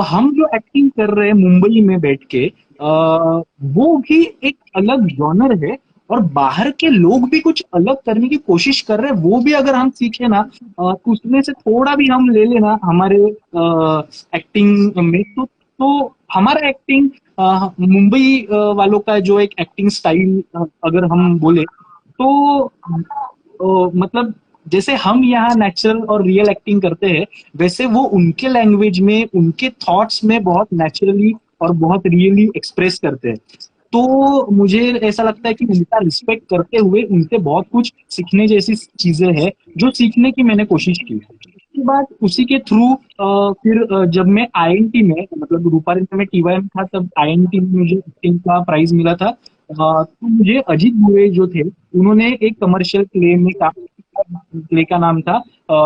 हम जो एक्टिंग कर रहे हैं मुंबई में बैठ के, वो भी एक अलग जॉनर है, और बाहर के लोग भी कुछ अलग करने की कोशिश कर रहे हैं, वो भी अगर हम सीखे ना, तो उसमें से थोड़ा भी हम ले लेना हमारे एक्टिंग में, तो हमारा एक्टिंग, मुंबई वालों का जो एक एक्टिंग स्टाइल अगर हम बोले, तो मतलब जैसे हम यहाँ नेचुरल और रियल एक्टिंग करते हैं, वैसे वो उनके लैंग्वेज में, उनके थॉट्स में बहुत नेचुरली और बहुत रियली एक्सप्रेस करते हैं। तो मुझे ऐसा लगता है कि उनका रिस्पेक्ट करते हुए उनसे बहुत कुछ सीखने जैसी चीजें हैं, जो सीखने की मैंने कोशिश की। उसके बाद उसी के थ्रू फिर जब मैं आईएनटी में, मतलब रूपारेल में टीवाई में था, तब आईएनटी में मुझे एक्टिंग का प्राइज मिला था। तो मुझे अजीत बुरे जो थे, उन्होंने एक कमर्शियल प्ले में काम किया। प्ले का नाम था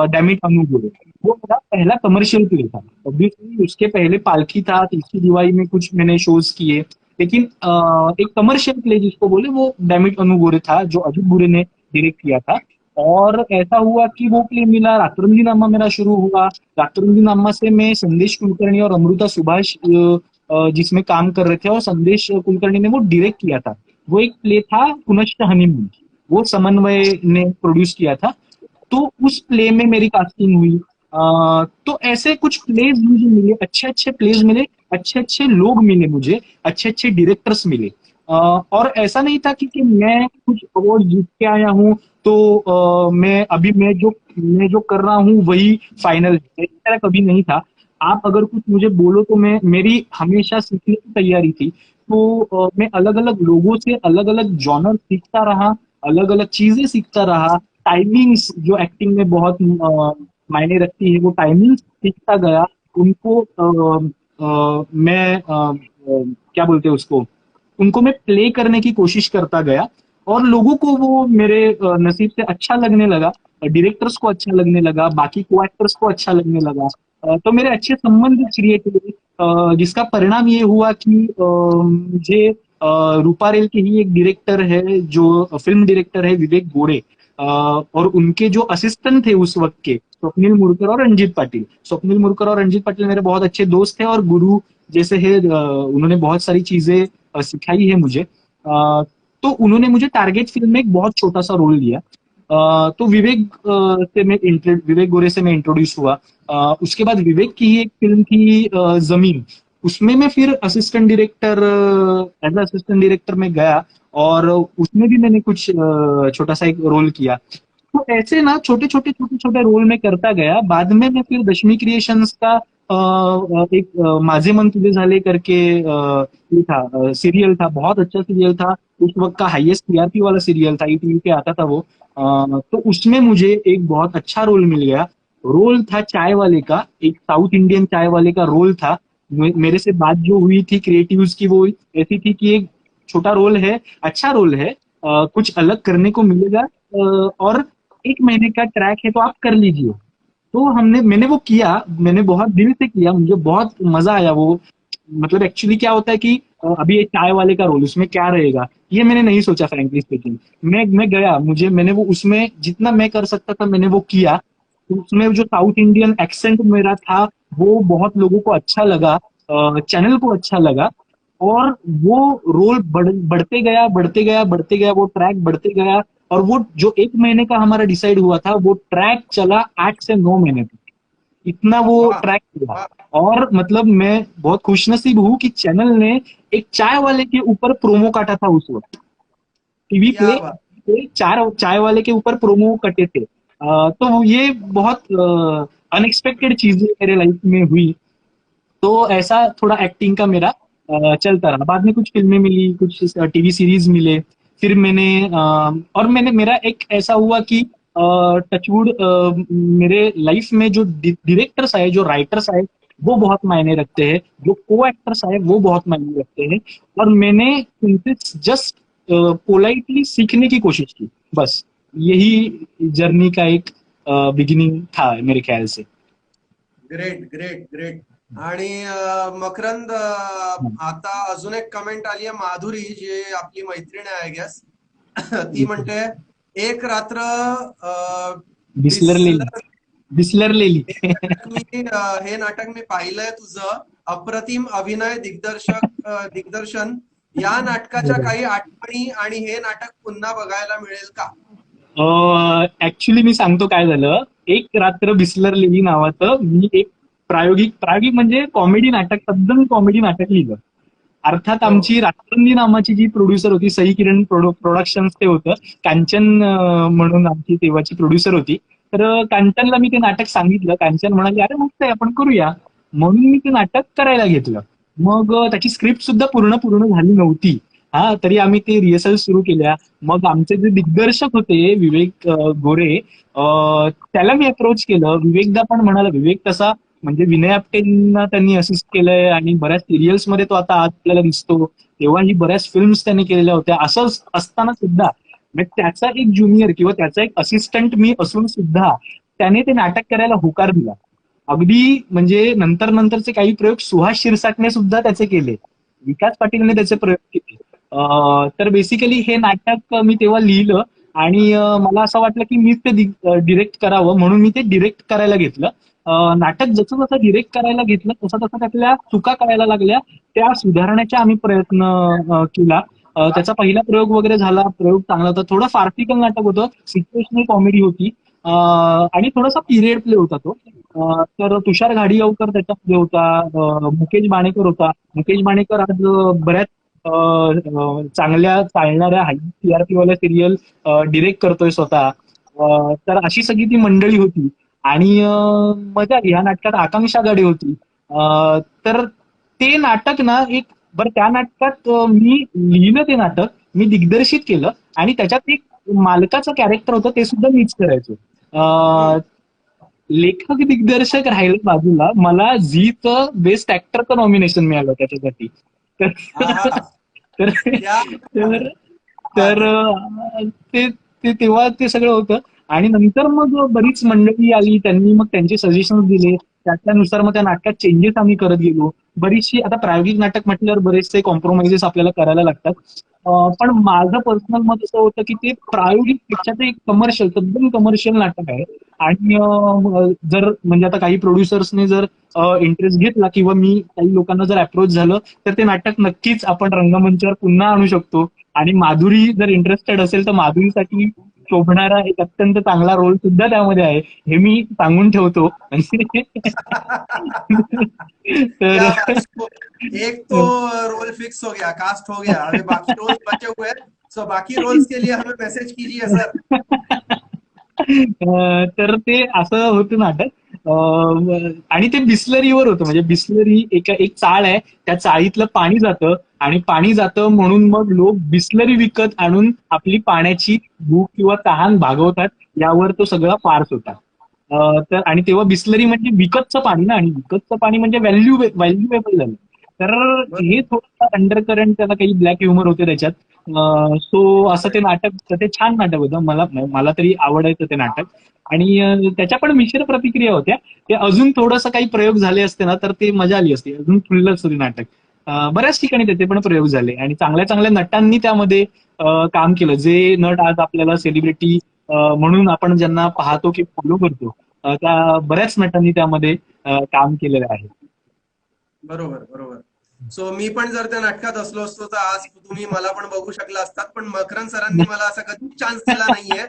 डैमिट अनु बुरे। वो मेरा पहला कमर्शियल प्ले था। ऑब्वियसली उसके पहले पालकी था, तीसरी दीवारी में कुछ मैंने शोज किए, लेकिन एक कमर्शियल प्ले जिसको बोले, वो डैमिट अनु बुरे था, जो अजीत बुरे ने डायरेक्ट किया था। और ऐसा हुआ कि वो प्ले मिला, रात्रंदी नामा मेरा शुरू हुआ। रात्रंदी नामा से मैं संदेश कुलकर्णी और अमृता सुभाष जिसमें काम कर रहे थे, और संदेश कुलकर्णी ने वो डायरेक्ट किया था। वो एक प्ले था पुनश्च हनीमून, वो समन्वय ने प्रोड्यूस किया था। तो उस प्ले में मेरी कास्टिंग हुई। तो ऐसे कुछ प्लेज मुझे मिले, अच्छे अच्छे प्लेज मिले, अच्छे अच्छे लोग मिले मुझे, अच्छे अच्छे डायरेक्टर्स मिले। और ऐसा नहीं था कि मैं कुछ अवार्ड जीत के आया हूँ, तो मैं जो कर रहा हूँ वही फाइनल है, इस तरह कभी नहीं था। आप अगर कुछ मुझे बोलो, तो मैं, मेरी हमेशा सीखने की तैयारी थी। तो मैं अलग अलग लोगों से अलग अलग जॉनर सीखता रहा, अलग अलग चीजें सीखता रहा। टाइमिंग्स जो एक्टिंग में बहुत मायने रखती है, वो टाइमिंग्स सीखता गया। उनको मैं क्या बोलते हैं उसको, उनको मैं प्ले करने की कोशिश करता गया, और लोगों को वो मेरे नसीब से अच्छा लगने लगा, डायरेक्टर्स को अच्छा लगने लगा, बाकी को एक्टर्स को अच्छा लगने लगा। तो मेरे अच्छे संबंध क्रिएट हुए, जिसका परिणाम ये हुआ कि मुझे रूपारेल के ही एक डायरेक्टर है, जो फिल्म डायरेक्टर है विवेक गोरे, और उनके जो असिस्टेंट थे उस वक्त के, स्वप्निल मुरकर और रंजीत पाटिल। स्वप्निल मुरकर और रंजीत पाटिल मेरे बहुत अच्छे दोस्त थे और गुरु जैसे है। उन्होंने बहुत सारी चीजें सिखाई है मुझे। तो उन्होंने मुझे टारगेट फिल्म में एक बहुत छोटा सा रोल दिया। तो विवेक गोरे से मैं इंट्रोड्यूस हुआ। उसके बाद विवेक की ही एक फिल्म थी जमीन, उसमें मैं फिर assistant director, as assistant director में गया, और उसमें भी मैंने कुछ छोटा सा एक रोल किया। तो ऐसे ना छोटे छोटे रोल में करता गया। बाद में मैं फिर दशमी क्रिएशंस का एक माझे मन तुझे झाले करके ये था, सीरियल था, बहुत अच्छा सीरियल था। उस वक्त का हाईएस्ट टीआरपी वाला सीरियल था, ईटीवी पे आता था वो। तो उसमें मुझे एक बहुत अच्छा रोल मिल गया। रोल था चाय वाले का, एक साउथ इंडियन चाय वाले का रोल था। मेरे से बात जो हुई थी क्रिएटिव्स की, वो ऐसी थी कि एक छोटा रोल है, अच्छा रोल है, कुछ अलग करने को मिलेगा, और 1 महीने का ट्रैक है, तो आप कर लीजिए। तो मैंने वो किया, मैंने बहुत दिल से किया, मुझे बहुत मजा आया वो। मतलब एक्चुअली क्या होता है कि अभी ये चाय वाले का रोल, उसमें क्या रहेगा, ये मैंने नहीं सोचा फ्रैंकली स्पीकिंग। मैं गया, मैंने वो उसमें जितना मैं कर सकता था मैंने वो किया। तो उसमें जो साउथ इंडियन एक्सेंट मेरा था, वो बहुत लोगों को अच्छा लगा, चैनल को अच्छा लगा। और वो रोल बढ़ते गया, बढ़ते गया, बढ़ते गया, वो ट्रैक बढ़ते गया। और वो जो 1 महीने का हमारा डिसाइड हुआ था, वो ट्रैक चला 8 से 9 महीने तक, इतना वो वाह ट्रैक किया। वाह। और मतलब मैं बहुत खुशनसीब हूँ कि चैनल ने एक चाय वाले के ऊपर प्रोमो काटा था उस वक्त, टीवी क्या बात। पे चार चाय वाले के ऊपर प्रोमो कटे थे। तो ये बहुत अनएक्सपेक्टेड चीजें मेरे लाइफ में हुई। तो ऐसा थोड़ा एक्टिंग का मेरा चलता रहा। बाद में कुछ फिल्में मिली, कुछ टीवी सीरीज मिले। फिर और मेरा एक ऐसा हुआ कि टचवुड मेरे लाइफ में जो डायरेक्टर्स आए, जो राइटर्स आए, वो बहुत मायने रखते हैं, जो को एक्टर्स आए वो बहुत मायने रखते हैं। और मैंने उनसे जस्ट पोलाइटली सीखने की कोशिश की, बस यही जर्नी का एक बिगिनिंग था मेरे ख्याल से। Great great great. आणि मकरंद, आता अजून एक कमेंट आली आहे, माधुरी जी आपली मैत्रीण आहे आय गेस. ती म्हणते, एक रात्र बिस्लरलेली. बिस्लर. बिस्लरलेली. हे नाटक मी पाहिलंय तुझं. अप्रतिम अभिनय, दिग्दर्शन. या नाटकाच्या काही आठवणी आणि हे नाटक पुन्हा बघायला मिळेल का? ऍक्च्युली मी सांगतो काय झालं. एक रात्र बिस्लरलेली नावाचं मी एक प्रायोगिक प्रायोगिक म्हणजे कॉमेडी नाटक, तद्दन कॉमेडी नाटक लिहिलं. अर्थात हो. आमची रात्रंदी नावाची जी प्रोड्युसर होती, सई किरण प्रोडक्शन्स ते होतं. कांचन म्हणून आमची तेव्हाची प्रोड्युसर होती. तर कांचनला मी ते नाटक सांगितलं. कांचन म्हणाली, अरे मस्त आहे, आपण करूया. म्हणून मी ते नाटक करायला घेतलं. मग त्याची स्क्रिप्ट सुद्धा पूर्ण पूर्ण झाली नव्हती. हा, तरी आम्ही ते रिहर्सल सुरू केल्या. मग आमचे जे दिग्दर्शक होते विवेक गोरे, त्याला मी अप्रोच केलं. विवेकदा पण म्हणाला, विवेक तसा म्हणजे विनय आपटेंना त्यांनी असिस्ट केलंय आणि बऱ्याच सिरियल्स मध्ये तो आता आज आपल्याला दिसतो. तेव्हाही बऱ्याच फिल्म्स त्यांनी केलेल्या होत्या. असं असताना सुद्धा म्हणजे त्याचा एक ज्युनियर किंवा त्याचा एक असिस्टंट मी असून सुद्धा त्याने ते नाटक करायला होकार दिला. अगदी म्हणजे नंतर नंतरचे काही प्रयोग सुहास शिरसाटने सुद्धा त्याचे केले. विकास पाटीलने त्याचे प्रयोग केले. तर बेसिकली हे नाटक मी तेव्हा लिहिलं आणि मला असं वाटलं की मीच ते डिरेक्ट करावं, म्हणून मी ते डिरेक्ट करायला घेतलं. नाटक जसं जसं डिरेक्ट करायला घेतलं तसं तसं त्यातल्या चुका कळायला लागल्या. त्या सुधारण्याचा आम्ही प्रयत्न केला. त्याचा पहिला प्रयोग वगैरे झाला. प्रयोग चांगला होता. थोडं फार्सिकल नाटक होतं, सिच्युएशनल कॉमेडी होती आणि थोडासा पिरियड प्ले होता तो. तर तुषार घाडिगावकर त्याच्यामध्ये होता. मुकेश बाणेकर होता. मुकेश बाणेकर आज बऱ्याच चांगल्या चालणाऱ्या हाय टीआरपी वाल्या सिरियल डिरेक्ट करतोय स्वतः. तर अशी सगळी ती मंडळी होती आणि मजा आली. ह्या नाटकात आकांक्षा गाडे होती. तर ते नाटक ना एक बरं, त्या नाटकात मी लिहिलं ते नाटक, मी दिग्दर्शित केलं आणि त्याच्यात एक मालकाचं कॅरेक्टर होतं, ते सुद्धा मीच करायचो. हम्म. लेखक दिग्दर्शक राहिलं बाजूला, मला झीचं बेस्ट ऍक्टरचं नॉमिनेशन मिळालं त्याच्यासाठी. तर हा हा. तर क्या तर बात तर आहे. ते ते तेव्हा ते सगळं होतं. आणि नंतर मग बरीच मंडळी आली, त्यांनी मग त्यांचे सजेशन्स दिले. त्याच्यानुसार मग त्या नाटकात चेंजेस आम्ही करत गेलो. बरीचशी आता प्रायोगिक नाटक म्हटल्यावर बरेचसे कॉम्प्रोमाइजेस आपल्याला करायला लागतात. पण माझं पर्सनल मत असं होतं की ते प्रायोगिक पेक्षा ते एक कमर्शियल, तद्दन कमर्शियल नाटक आहे. आणि जर म्हणजे आता काही प्रोड्युसर्सने जर इंटरेस्ट घेतला किंवा मी काही लोकांना जर अप्रोच झालं, तर ते नाटक नक्कीच आपण रंगमंचावर पुन्हा आणू शकतो. आणि माधुरी जर इंटरेस्टेड असेल तर माधुरीसाठी शोभणारा एक अत्यंत चांगला रोल सुद्धा त्यामध्ये आहे, हे मी सांगून ठेवतो. तर क्या बात। So, एक तो रोल फिक्स हो गया, कास्ट हो गया, अभी बाकी रोल्स बचे हुए हैं। सो बाकी रोल्स के लिए हमें मैसेज कीजिए सर। तर ते असं होतं नाटक. आणि ते बिस्लरीवर होतं. म्हणजे बिस्लरी एक चाळ आहे, त्या चाळीतलं पाणी जातं आणि पाणी जातं म्हणून मग लोक बिस्लरी विकत आणून आपली पाण्याची भूक किंवा तहान भागवतात. यावर तो सगळा फार्स होता. तर आणि तेव्हा बिस्लरी म्हणजे विकतचं पाणी ना, आणि विकतचं पाणी म्हणजे व्हॅल्युएबल झालं. तर हे थोडं अंडर करंट, त्याला काही ब्लॅक ह्युमर होते त्याच्यात. सो असं ते नाटक, ते छान नाटक होतं. मला मला तरी आवडायचं ते नाटक. आणि त्याच्या पण मिश्र प्रतिक्रिया होत्या. ते अजून थोडंसं काही प्रयोग झाले असते ना तर ते मजा आली असती, अजून खुललं असतं ते नाटक. बऱ्याच ठिकाणी त्याचे पण प्रयोग झाले आणि चांगल्या चांगल्या नटांनी त्यामध्ये काम केलं. जे नट आज आपल्याला सेलिब्रिटी म्हणून आपण ज्यांना पाहतो की फॉलो करतो, त्या बऱ्याच नटांनी त्यामध्ये काम केलेलं आहे. बरोबर बरोबर. सो मी पण जर त्या नाटकात असलो असतो तर आज तुम्ही मला पण बघू शकला असतात, पण मकरंद सरांनी मला असा कधीच चान्स दिला नाहीये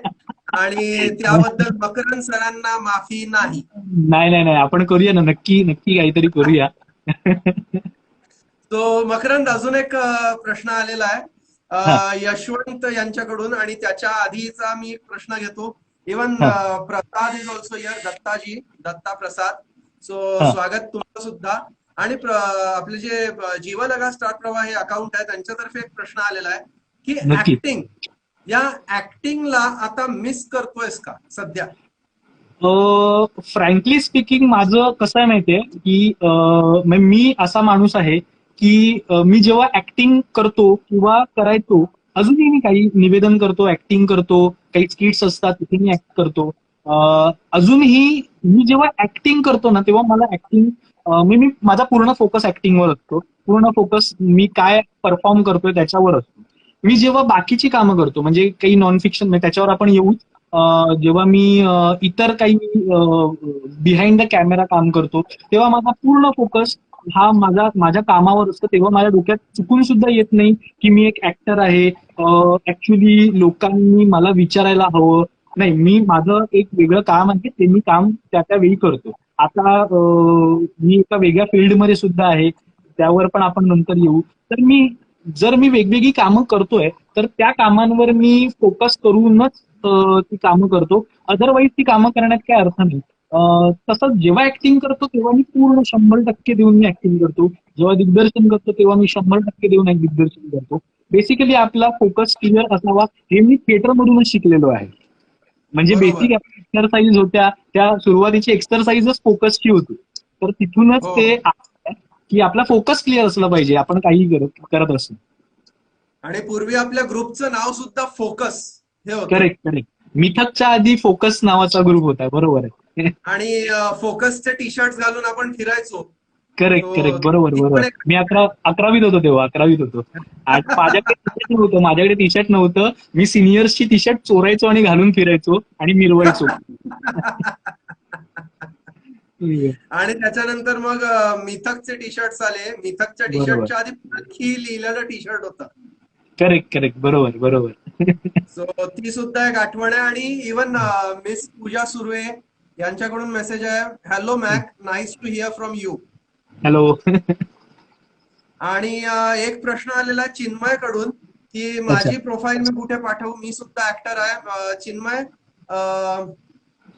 आणि त्याबद्दल मकरंद सरांना माफी नाही. नाही नाही नाही, आपण करूया ना, नक्की नक्की काहीतरी करूया. तो मकरंद, अजून एक प्रश्न आलेला आहे हा यशवंत यांच्याकडून, आणि त्याच्या आधीचा मी एक प्रश्न घेतो. इवन हा Prasad is also here, Dattaji, Datta Prasad. So हा. स्वागत तुमचं सुद्धा. आणि आपले जे जीवलगा स्टार प्रवाह हे अकाउंट आहे, त्यांच्यातर्फे एक प्रश्न आलेला आहे की नक्की. ऍक्टिंग, या ऍक्टिंगला आता मिस करतोयस का सध्या? फ्रँकली स्पीकिंग, माझं कसं आहे माहितीये की म्हणजे मी असा माणूस आहे की मी जेव्हा ऍक्टिंग करतो किंवा करायचो, अजूनही मी काही निवेदन करतो, ऍक्टिंग करतो, काही स्किट्स असतात तिथे मी ऍक्ट करतो. अजूनही मी जेव्हा ऍक्टिंग करतो ना तेव्हा मला ऍक्टिंग मी माझा पूर्ण फोकस ऍक्टिंगवर असतो. पूर्ण फोकस मी काय परफॉर्म करतोय त्याच्यावर असतो. मी जेव्हा बाकीची कामं करतो म्हणजे काही नॉन फिक्शन त्याच्यावर आपण येऊ, जेव्हा मी इतर काही बिहाइंड द कॅमेरा काम करतो तेव्हा माझा पूर्ण फोकस हा माझ्या कामावर असतो. तेव्हा माझ्या डोक्यात चुकून सुद्धा येत नाही की मी एक ऍक्टर आहे. ऍक्च्युली लोकांनी मला विचारायला हवं. नाही, मी माझं एक वेगळं काम आहे ते मी काम त्या वेळी करतो. आता मी एका वेगळ्या फील्डमध्ये सुद्धा आहे, त्यावर पण आपण नंतर येऊ. तर जर मी वेगवेगळी कामं करतोय तर त्या कामांवर मी फोकस करूनच ती कामं करतो. अदरवाईज ती कामं करण्यात काय अर्थ नाही. तसंच जेव्हा ऍक्टिंग करतो तेव्हा मी पूर्ण 100% देऊन मी ऍक्टिंग करतो. जेव्हा दिग्दर्शन करतो तेव्हा मी 100% देऊन एक दिग्दर्शन करतो. बेसिकली आपला फोकस क्लिअर असावा हे मी थिएटरमधूनच शिकलेलो आहे. म्हणजे बरोबर. बेसिक एक्सरसाइज होत्या त्या सुरुवातीची एक्सरसाइजच फोकसची होती. तर तिथूनच हो, ते आलं की आपला फोकस क्लिअर असला पाहिजे आपण काही करत असतो. आणि पूर्वी आपल्या ग्रुपचं नाव सुद्धा फोकस हे होतं. Correct, correct. मिथकच्या आधी फोकस नावाचा ग्रुप होता, बरोबर आहे. आणि फोकसचे टी शर्ट घालून आपण फिरायचो. Correct, so correct. बरोबर, ती बरोबर. पण एक मी 11वीत होतो तेव्हा, 11वीत होतो. आणि माझ्याकडे टी शर्ट नव्हतं. मी सिनियर्सची टी शर्ट चोरायचो आणि घालून फिरायचो आणि मिरवायचो. आणि त्याच्यानंतर मग मिथकचे टी शर्ट आले. मिथकच्या टी बरोबर. शर्टच्या आधी पालखी लिहिलेलं टी शर्ट होतं. Correct, correct. बरोबर, बरोबर. सो ती सुद्धा एक आठवण आहे. आणि इवन मिस पूजा सुर्वे यांच्याकडून मेसेज आहे, hello Mac, nice to hear from you. Hello. आणि एक प्रश्न आलेला आहे चिन्मय कडून की अच्छा. माझी प्रोफाईल मी कुठे पाठवू, मी सुद्धा ऍक्टर आहे. चिन्मय,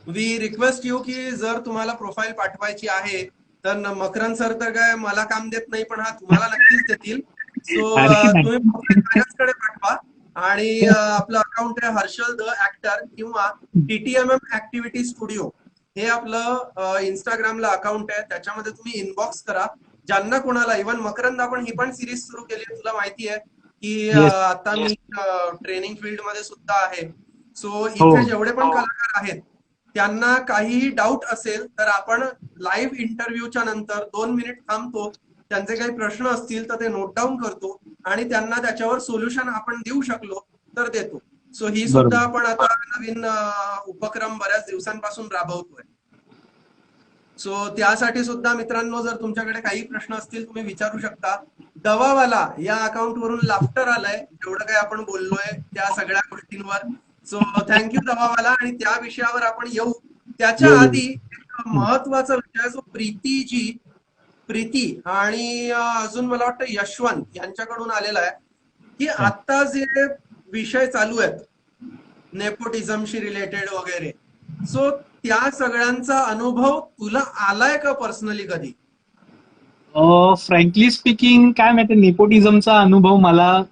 वी रिक्वेस्ट यू की जर तुम्हाला प्रोफाईल पाठवायची आहे तर मकरंद सर तर काय मला काम देत नाही, पण हा तुम्हाला नक्कीच देतील. सो अरे नाही. तुम्ही प्रोफाईल माझ्याचकडे पाठवा. आणि आपलं अकाउंट आहे हर्षल द ऍक्टर किंवा टीटीएमएम ऍक्टिव्हिटी स्टुडिओ, हे आपलं इंस्टाग्रामला अकाउंट आहे. त्याच्यामध्ये तुम्ही इनबॉक्स करा. ज्यांना कोणाला, इव्हन मकरंद, आपण ही पण सिरीज सुरू केली आहे, तुला माहिती आहे की येस. आता मी ट्रेनिंग फील्ड मध्ये सुद्धा आहे. सो हो. इथे जेवढे पण कलाकार आहेत त्यांना काहीही डाऊट असेल तर आपण लाईव्ह इंटरव्ह्यूच्या नंतर 2 मिनिट थांबतो, त्यांचे काही प्रश्न असतील तर ते नोट डाऊन करतो आणि त्यांना त्याच्यावर सोल्युशन आपण देऊ शकलो तर देतो. सो ही सुद्धा बरोबर. आपण आता नवीन उपक्रम बऱ्याच दिवसांपासून राबवतोय. सो त्यासाठी सुद्धा मित्रांनो, जर तुमच्याकडे काही प्रश्न असतील तुम्ही विचारू शकता. दवावाला या अकाउंट वरून लाफ्टर आलाय जेवढं काही आपण बोललोय त्या सगळ्या गोष्टींवर. So thank you Dawawala. आणि त्या विषयावर आपण येऊ. त्याच्या येऊ, आधी येऊ. एक महत्वाचा विषय जो प्रीती आणि अजून मला वाटतं यशवंत यांच्याकडून आलेला आहे की आता जे विषय चालू आहेत नेपोटिझमशी रिलेटेड वगैरे, सो त्या सगळ्यांचा अनुभव तुला आलाय का पर्सनली कधी? फ्रँकली स्पीकिंग काय माहिती, नेपोटिझमचा अनुभव मला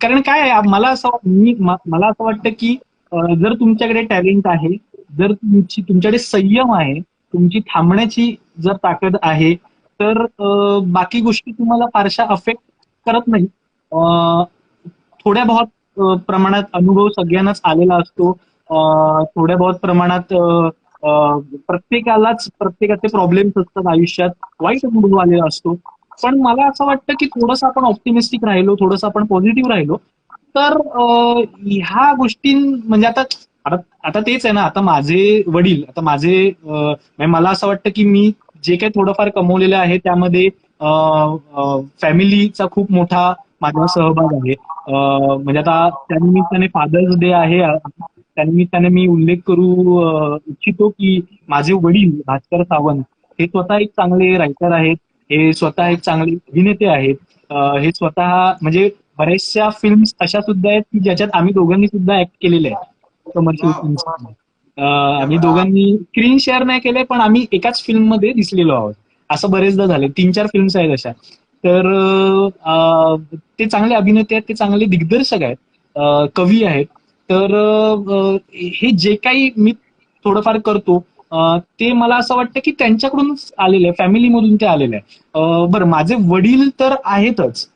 कारण काय आहे, मला असं वाटतं की जर तुमच्याकडे टॅलेंट आहे, जर तुमच्याकडे संयम आहे, तुमची थांबण्याची जर ताकद आहे, तर बाकी गोष्टी तुम्हाला फारशा अफेक्ट करत नाही. थोड्या बहुत प्रमाणात अनुभव सगळ्यांनाच आलेला असतो. थोड्या बहुत प्रमाणात प्रत्येकाचे प्रॉब्लेम्स असतात आयुष्यात, वाईट अनुभव आलेला असतो. पण मला असं वाटतं की थोडंसं आपण ऑप्टिमिस्टिक राहिलो, थोडंसं आपण पॉझिटिव्ह राहिलो तर ह्या गोष्टी म्हणजे आता आता तेच आहे ना. आता माझे वडील, आता म्हणजे मला असं वाटतं की मी जे काही थोडंफार कमवलेलं आहे त्यामध्ये फॅमिलीचा खूप मोठा माझा सहभाग आहे. म्हणजे आता त्यानिमित्ताने फादर्स डे आहे, त्यानिमित्ताने मी उल्लेख करू इच्छितो की माझे वडील भास्कर सावंत हे स्वतः एक चांगले रायटर आहेत, हे स्वतः एक चांगले अभिनेते आहेत. हे स्वतः म्हणजे बऱ्याचशा फिल्म्स अशा सुद्धा आहेत की ज्याच्यात आम्ही दोघांनी सुद्धा ऍक्ट केलेले आहेत कमर्शियल वाव, फिल्म्स. क्या आम्ही बात. दोघांनी स्क्रीन शेअर नाही केले पण आम्ही एकाच फिल्म मध्ये दिसलेलो आहोत. असं बरेचदा झाले, 3-4 फिल्म्स आहेत अशा. तर ते चांगले अभिनेते आहेत, ते चांगले दिग्दर्शक आहेत, कवी आहेत. तर हे जे काही मी थोडंफार करतो ते मला असं वाटतं की त्यांच्याकडूनच आलेलं आहे, फॅमिलीमधून ते आलेलं आहे. बरं, माझे वडील तर आहेतच,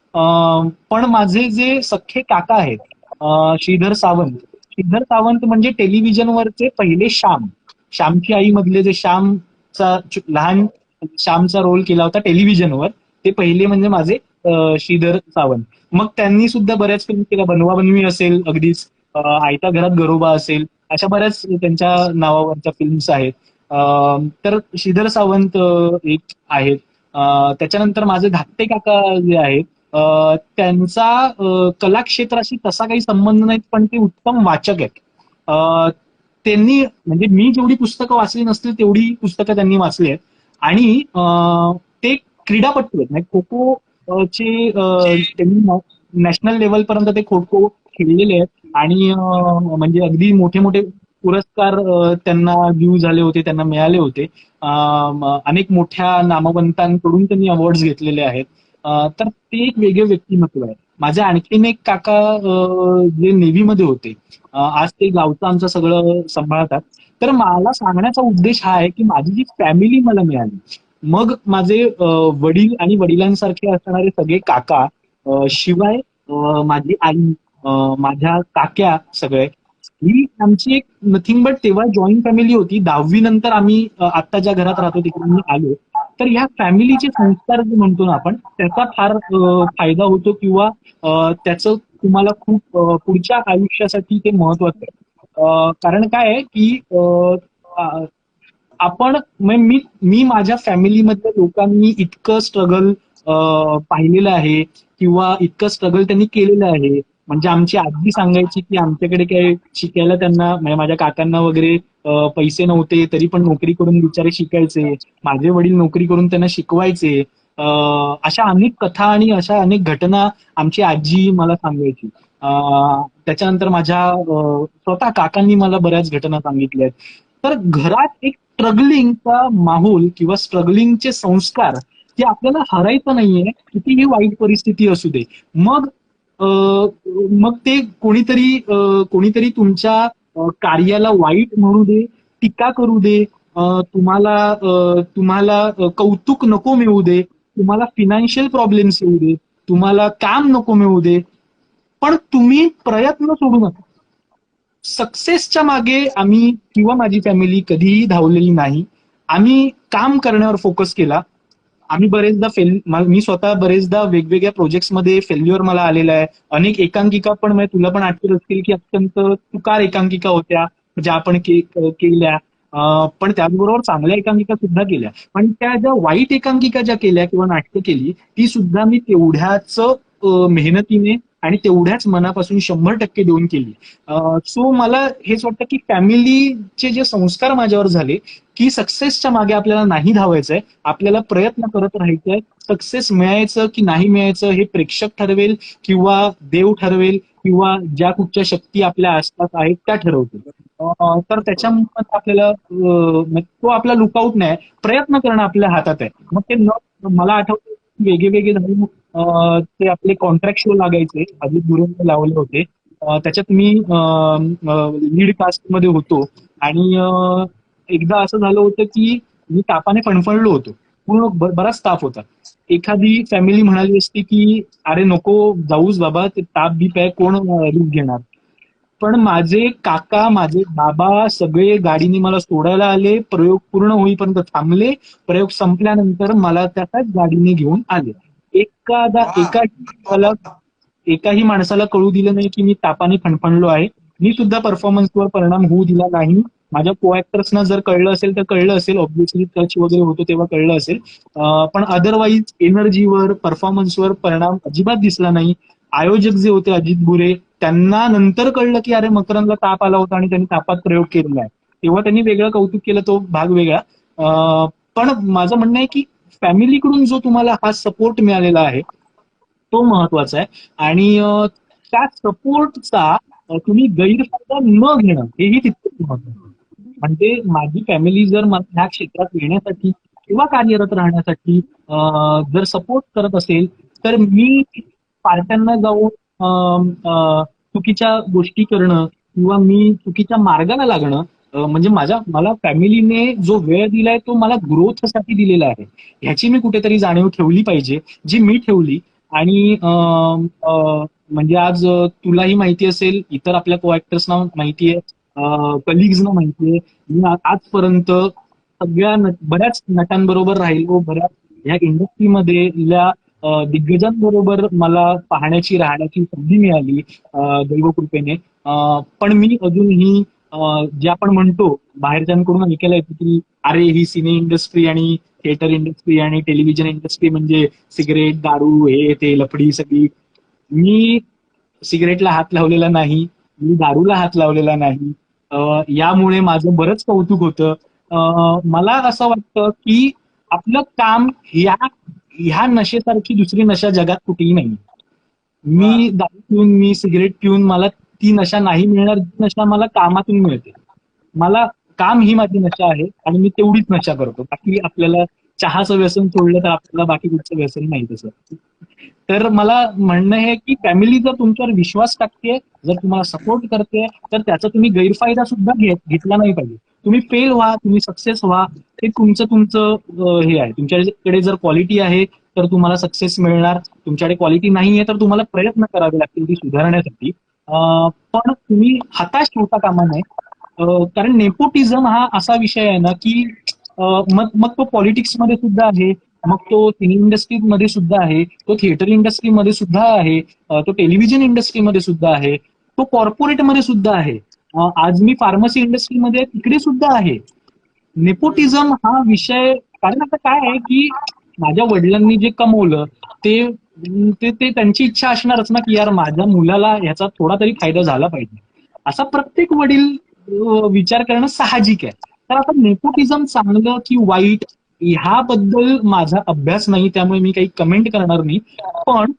पण माझे जे सख्खे काका आहेत श्रीधर सावंत म्हणजे टेलिव्हिजनवरचे पहिले श्यामची आई मधले जे श्याम लहान श्यामचा रोल केला होता टेलिव्हिजनवर. ते पहिले म्हणजे माझे श्रीधर सावंत. मग त्यांनी सुद्धा बऱ्याच फिल्म केल्या, बनवा बनवी असेल, अगदीच आयत्या घरात गरोबा असेल, अशा बऱ्याच त्यांच्या नावावरच्या फिल्म्स आहेत. तर श्रीधर सावंत एक आहेत. त्याच्यानंतर माझे धाकटे काका जे आहेत, त्यांचा कलाक्षेत्राशी तसा काही संबंध नाही, पण ते उत्तम वाचक आहेत. त्यांनी म्हणजे मी जेवढी पुस्तकं वाचली नसतील तेवढी पुस्तकं त्यांनी वाचली आहेत. आणि ते क्रीडापटू आहेत. खो खो चे त्यांनी नॅशनल लेवल पर्यंत ते खो खो खेळलेले आहेत. आणि म्हणजे अगदी मोठे मोठे पुरस्कार त्यांना ड्यू झाले होते, त्यांना मिळाले होते. अनेक मोठ्या नामवंतांकडून त्यांनी अवॉर्ड घेतलेले आहेत. तर ते एक वेगळे व्यक्तिमत्व आहे. माझे आणखीन एक काका जे नेव्हीमध्ये होते, आज ते गावचं आमचं सगळं सांभाळतात. तर मला सांगण्याचा उद्देश हा आहे की माझी जी फॅमिली मला मिळाली, मग माझे वडील आणि वडिलांसारखे असणारे सगळे काका, शिवाय माझी आई, माझ्या काक्या सगळे, ही आमची एक नथिंग बट तेव्हा जॉईंट फॅमिली होती. 10वी नंतर आम्ही आता ज्या घरात राहतो तिकडे मी आलो. तर ह्या फॅमिलीचे संस्कार जे म्हणतो ना आपण, त्याचा फार फायदा होतो, किंवा त्याचं तुम्हाला खूप पुढच्या आयुष्यासाठी ते महत्वाचं आहे. कारण काय आहे की आपण मी मी माझ्या फॅमिलीमधल्या लोकांनी इतकं स्ट्रगल पाहिलेलं आहे, किंवा इतकं स्ट्रगल त्यांनी केलेलं आहे. म्हणजे आमची आजी सांगायची की आमच्याकडे काय शिकायला त्यांना, म्हणजे माझ्या काकांना वगैरे पैसे नव्हते, तरी पण नोकरी करून बिचारे शिकायचे. माझे वडील नोकरी करून त्यांना शिकवायचे. अशा अनेक कथा आणि अशा अनेक घटना आमची आजी मला सांगायची. त्याच्यानंतर माझ्या स्वतः काकांनी मला बऱ्याच घटना सांगितल्या आहेत. तर घरात एक स्ट्रगलिंगचा माहोल किंवा स्ट्रगलिंगचे संस्कार, ते आपल्याला हरायचं नाहीये, कितीही वाईट परिस्थिती असू दे. मग मग ते कोणीतरी तुमच्या कार्याला वाईट म्हणू दे, टीका करू दे, तुम्हाला कौतुक नको मिळू दे, तुम्हाला फिनान्शियल प्रॉब्लेम्स येऊ दे, तुम्हाला काम नको मिळू दे, पण तुम्ही प्रयत्न सोडू नका. सक्सेसच्या मागे आम्ही किंवा माझी फॅमिली कधीही धावलेली नाही. आम्ही काम करण्यावर फोकस केला. आम्ही बरेचदा मी स्वतः बरेचदा वेगवेगळ्या प्रोजेक्ट्समध्ये फेल्युअर मला आलेला आहे. अनेक एकांकिका पण, म्हणजे तुला पण आठवत असतील की अत्यंत तुकार एकांकिका होत्या ज्या आपण केल्या. पण त्याचबरोबर चांगल्या एकांकिका सुद्धा केल्या. पण त्या ज्या वाईट एकांकिका ज्या केल्या किंवा नाटकं केली, ती सुद्धा मी तेवढ्याच मेहनतीने आणि तेवढ्याच मनापासून 100% देऊन केली. सो मला हेच वाटतं की फॅमिलीचे जे संस्कार माझ्यावर झाले, की सक्सेसच्या मागे आपल्याला नाही धावायचंय, आपल्याला प्रयत्न करत राहायचंय. सक्सेस मिळायचं की नाही मिळायचं हे प्रेक्षक ठरवेल, किंवा देव ठरवेल, किंवा ज्या कुठच्या शक्ती आपल्या आसपास आहेत त्या ठरवतील. तर त्याच्यामध्ये आपल्याला तो आपला लुकआउट नाही, प्रयत्न करणं आपल्या हातात आहे. मग ते मला आठवतं वेगळे ते आपले कॉन्ट्रॅक्ट शो लागायचे, अजित गुरुंनी लावले होते. त्याच्यात मी लीड कास्ट मध्ये होतो. आणि एकदा असं झालं होतं की मी तापाने फणफणलो होतो, पूर्ण बराच ताप होता. एखादी फॅमिली म्हणाली असती की अरे नको जाऊस बाबा, ते ताप बीप आहे, कोण रिस्क घेणार. पण माझे काका, माझे बाबा सगळे गाडीने मला सोडायला आले, प्रयोग पूर्ण होईपर्यंत थांबले, प्रयोग संपल्यानंतर मला त्याच गाडीने घेऊन आले. एकाही माणसाला कळू दिलं नाही की मी तापाने फणफणलो आहे. मी सुद्धा परफॉर्मन्सवर परिणाम होऊ दिला नाही. माझ्या को ऍक्टर्सना जर कळलं असेल तर कळलं असेल, ऑब्व्हियसली टच वगैरे होतो तेव्हा कळलं असेल. पण अदरवाईज एनर्जीवर, परफॉर्मन्सवर परिणाम अजिबात दिसला नाही. आयोजक जे होते अजित बुरे, त्यांना नंतर कळलं की अरे मकरंदला ताप आला होता आणि त्यांनी तापात प्रयोग केलेला आहे, तेव्हा त्यांनी वेगळं कौतुक केलं, तो भाग वेगळा. पण माझं म्हणणं आहे की फॅमिलीकडून जो तुम्हाला हा सपोर्ट मिळालेला आहे तो महत्वाचा आहे. आणि त्या सपोर्टचा तुम्ही गैरफायदा न घेणं हेही तितकंच महत्वाचं आहे. म्हणजे माझी फॅमिली जर मला ह्या क्षेत्रात येण्यासाठी किंवा कार्यरत राहण्यासाठी जर सपोर्ट करत असेल, तर मी पार्ट्यांना जाऊन चुकीच्या गोष्टी करणं किंवा मी चुकीच्या मार्गाला लागणं, म्हणजे मला फॅमिलीने जो वेळ दिलाय तो मला ग्रोथसाठी दिलेला आहे, ह्याची मी कुठेतरी जाणीव ठेवली पाहिजे, जी मी ठेवली. आणि म्हणजे आज तुलाही माहिती असेल, इतर आपल्या को ऍक्टर्सना माहितीये, कलिग्सना माहितीये, मी आजपर्यंत सगळ्या बऱ्याच नटांबरोबर राहिलो, बऱ्याच ह्या इंडस्ट्रीमधल्या दिग्गजांबरोबर मला पाहण्याची राहण्याची संधी मिळाली दैवकृपेने. पण मी अजूनही जे आपण म्हणतो बाहेरच्यांकडून ऐकायला येतं की अरे ही सिने इंडस्ट्री आणि थिएटर इंडस्ट्री आणि टेलिव्हिजन इंडस्ट्री म्हणजे सिगरेट, दारू, हे ते लफडी सगळी. मी सिगरेटला हात लावलेला नाही, मी दारूला हात लावलेला नाही. यामुळे माझं बरंच कौतुक होतं. मला असं वाटतं की आपलं काम ह्या नशेसारखी दुसरी नशा जगात कुठेही नाही. वा. मी दारू पिऊन, मी सिगरेट पिऊन मला ती नशा नाही मिळणार, जी नशा मला कामातून मिळते. मला काम ही माझी नशा आहे आणि मी तेवढीच नशा करतो. बाकी आपल्याला चहाचं व्यसन सोडलं तर आपल्याला बाकी कुठचं व्यसन नाही तसं. तर मला म्हणणं आहे की फॅमिली जर तुमच्यावर विश्वास टाकते, जर तुम्हाला सपोर्ट करते, तर त्याचा तुम्ही गैरफायदा सुद्धा घेतला नाही पाहिजे. तुम्ही फेल व्हा, तुम्ही सक्सेस व्हा, ते तुमचं तुमचं हे आहे. तुमच्याकडे जर क्वालिटी आहे तर तुम्हाला सक्सेस मिळणार. तुमच्याकडे क्वालिटी नाहीये तर तुम्हाला प्रयत्न करावे लागतील ती सुधारण्यासाठी. पण तुम्ही हताश होता कामा नये. कारण नेपोटिझम हा असा विषय आहे ना की मग मग तो पॉलिटिक्समध्ये सुद्धा आहे, मग तो सिने इंडस्ट्रीमध्ये सुद्धा आहे, तो थिएटर इंडस्ट्रीमध्ये सुद्धा आहे, तो टेलिव्हिजन इंडस्ट्रीमध्ये सुद्धा आहे, तो कॉर्पोरेटमध्ये सुद्धा आहे. आज मी फार्मसी इंडस्ट्रीमध्ये तिकडे सुद्धा आहे. नेपोटिझम हा विषय, कारण आता काय आहे की माझ्या वडिलांनी जे कमवलं ते ते ते त्यांची इच्छा असणारच ना की यार माझ्या मुलाला ह्याचा थोडा तरी फायदा झाला पाहिजे. असा प्रत्येक वडील विचार करणं साहजिक आहे. तर आता नेपोटिझम चांगलं की वाईट ह्याबद्दल माझा अभ्यास नाही, त्यामुळे मी काही कमेंट करणार नाही. पण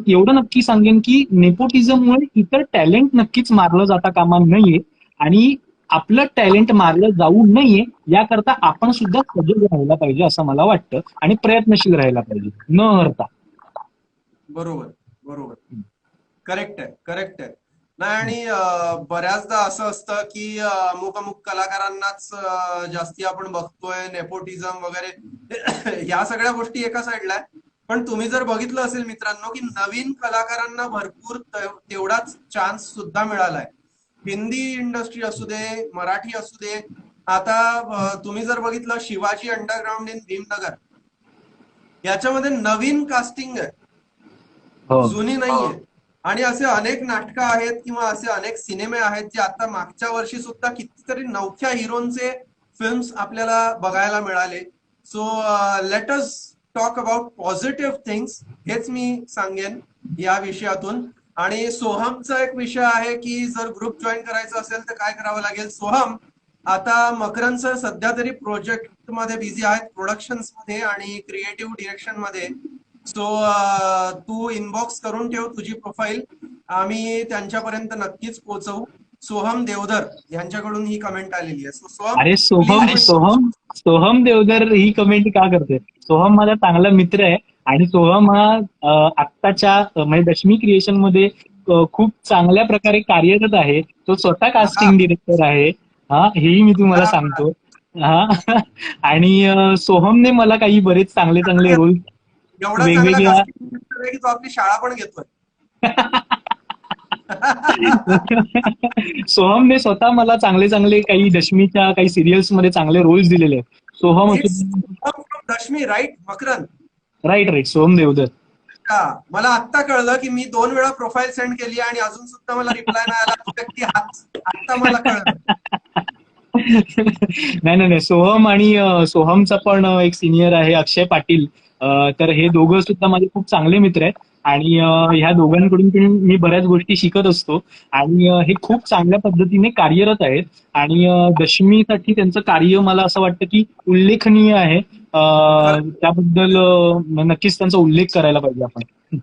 एवढं नक्की सांगेन की नेपोटिझममुळे इतर टॅलेंट नक्कीच मारलं जाता कामा नये आणि आपलं टॅलेंट मारलं जाऊ नये याकरता आपण सुद्धा सजग राहायला पाहिजे असं मला वाटतं आणि प्रयत्नशील राहायला पाहिजे न हरता. बरोबर बरोबर. करेक्ट आहे, करेक्ट आहे. नाही आणि बऱ्याचदा असं असतं की अमुक अमुक कलाकारांनाच जास्ती आपण बघतोय नेपोटिझम वगैरे ह्या सगळ्या गोष्टी एका साईडला आहे. पण तुम्ही जर बघितलं असेल मित्रांनो की नवीन कलाकारांना भरपूर तेवढाच चान्स सुद्धा मिळालाय. हिंदी इंडस्ट्री असू दे, मराठी असू दे. आता तुम्ही जर बघितलं शिवाजी अंडरग्राऊंड इन भीमनगर, याच्यामध्ये नवीन कास्टिंग आहे, हो जुनी नाहीये. आणि असे अनेक नाटकं आहेत किंवा असे अनेक सिनेमे आहेत जे आता मागच्या वर्षी सुद्धा कितीतरी नवख्या हिरोंचे फिल्म्स आपल्याला बघायला मिळाले. So let us talk about positive things, हेच मी सांगेन या विषयातून. आणि सोहमचा एक विषय आहे की जर ग्रुप जॉईन करायचा असेल तर काय करावं लागेल. सोहम, आता मकरन सर सध्या तरी प्रोजेक्ट मध्ये बिझी आहेत, प्रोडक्शन्स मध्ये आणि क्रिएटिव्ह डिरेक्शन मध्ये. सो तू इनबॉक्स करून ठेव तुझी प्रोफाईल, आम्ही त्यांच्यापर्यंत नक्कीच पोहोचवू. सोहम देवधर यांच्याकडून ही कमेंट आलेली आहे. सो सोहम, अरे सोहम प्लीज. सोहम सोहम देवधर ही कमेंट का करते? सोहम माझा चांगला मित्र आहे आणि सोहम हा आत्ताच्या म्हणजे दशमी क्रिएशन मध्ये खूप चांगल्या प्रकारे कार्यरत आहे. तो स्वतः कास्टिंग डिरेक्टर आहे. हा, हेही मी तुम्हाला सांगतो. हा आणि सोहमने मला काही बरेच चांगले चांगले रोल एवढा चांगला वेगवेगळ्या कास्टिंग आहे की तो आपली शाळा पण घेतोय. सोहमने स्वतः मला चांगले चांगले काही दशमीच्या काही सिरियल्स मध्ये चांगले रोल्स दिलेले आहेत. Soham it's from Dashami, right Makarand? Right right, Soham Deodhar. मला आत्ता कळलं की मी 2 वेळा प्रोफाईल सेंड केली आणि अजून सुद्धा मला रिप्लाय नाही आला. व्यक्ती आत्ता मला कळलं. नाही नाही नाही, सोहम आणि सोहमचा पण एक सिनियर आहे अक्षय पाटील. तर हे दोघं सुद्धा माझे खूप चांगले मित्र आहेत आणि ह्या दोघांकडून पण मी बऱ्याच गोष्टी शिकत असतो. आणि हे खूप चांगल्या पद्धतीने कार्यरत आहेत आणि दशमीसाठी त्यांचं कार्य मला असं वाटतं की उल्लेखनीय आहे. त्याबद्दल नक्कीच त्यांचा उल्लेख करायला पाहिजे आपण.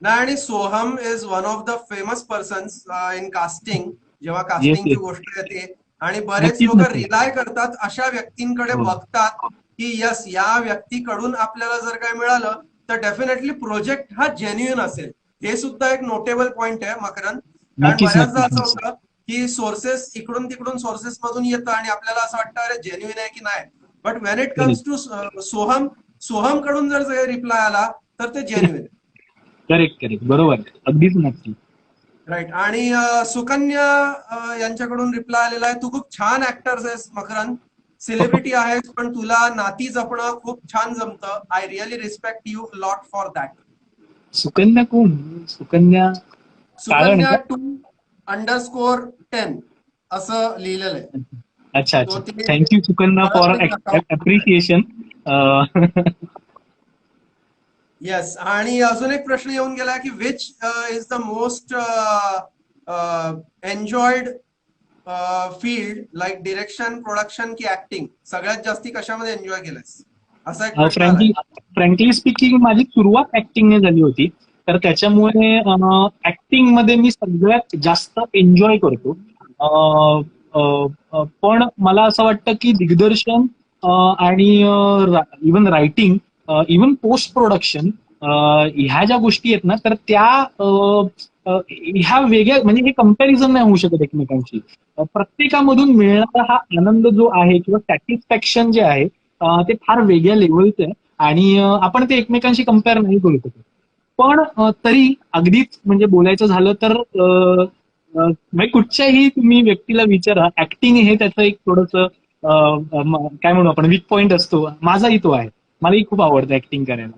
नाही आणि Soham is one of the famous persons in casting. जेव्हा येस कास्टिंगची येस, गोष्ट येते आणि बरेच नक्कीच लोक नक्कीच. रिलाय करतात अशा व्यक्तींकडे, हो बघतात की यस या व्यक्तीकडून आपल्याला जर काय मिळालं तर डेफिनेटली प्रोजेक्ट हा जेन्युइन असेल. हे सुद्धा एक नोटेबल पॉइंट आहे मकरन. कारण नक्कीच बऱ्याचदा असं नक्कीच. होतं की सोर्सेस इकडून तिकडून सोर्सेस मधून येतं आणि आपल्याला असं वाटतं अरे जेन्युइन आहे की नाही. But when it comes to Soham, Soham कडून जर रिप्लाय आला तर ते जेन्युइन आहे. करेक्ट करेक्ट, बरोबर, अगदीच नक्की. राईट. आणि सुकन्या यांच्याकडून रिप्लाय आलेला आहे, तू खूप छान ऍक्टर आहेस मकरन. सेलिब्रिटी आहेस पण तुला नाती जपणं खूप छान जमतं. I really respect you lot for that. Sukanya कोण? सुकन्या काळण सुकन्या का? 2_10 असं लिहिलेलं आहे. अच्छा तो अच्छा. ते थँक्यू सुकन्या फॉर ठराविक अकाउंट. अप्रिसिएशन. येस. आणि अजून एक प्रश्न येऊन गेला की which is the most enjoyed field like direction, production की ऍक्टिंग? सगळ्यात जास्ती कशामध्ये एन्जॉय केलंस? असा एक प्रश्न आलाय. फ्रँकली स्पीकिंग माझी सुरुवात ऍक्टिंगने झाली होती. तर त्याच्यामुळे ऍक्टिंग मध्ये मी सगळ्यात जास्त एन्जॉय करतो. पण मला असं वाटतं की दिग्दर्शन आणि even writing, even post production, ह्या ज्या गोष्टी आहेत ना, तर त्या ह्या वेगळ्या, म्हणजे हे कंपॅरिझन नाही होऊ शकत एकमेकांशी. प्रत्येकामधून मिळणारा हा आनंद जो आहे किंवा सॅटिस्फॅक्शन जे आहे, ते फार वेगळ्या लेवलचं आहे. आणि आपण ते एकमेकांशी कम्पेअर नाही करू शकत. पण तरी अगदीच म्हणजे बोलायचं झालं तर म्हणजे कुठच्याही तुम्ही व्यक्तीला विचारा, ऍक्टिंग हे त्याचं एक थोडंसं काय म्हणू आपण, वीक पॉइंट असतो. माझाही तो आहे. मलाही खूप आवडतं ऍक्टिंग करायला.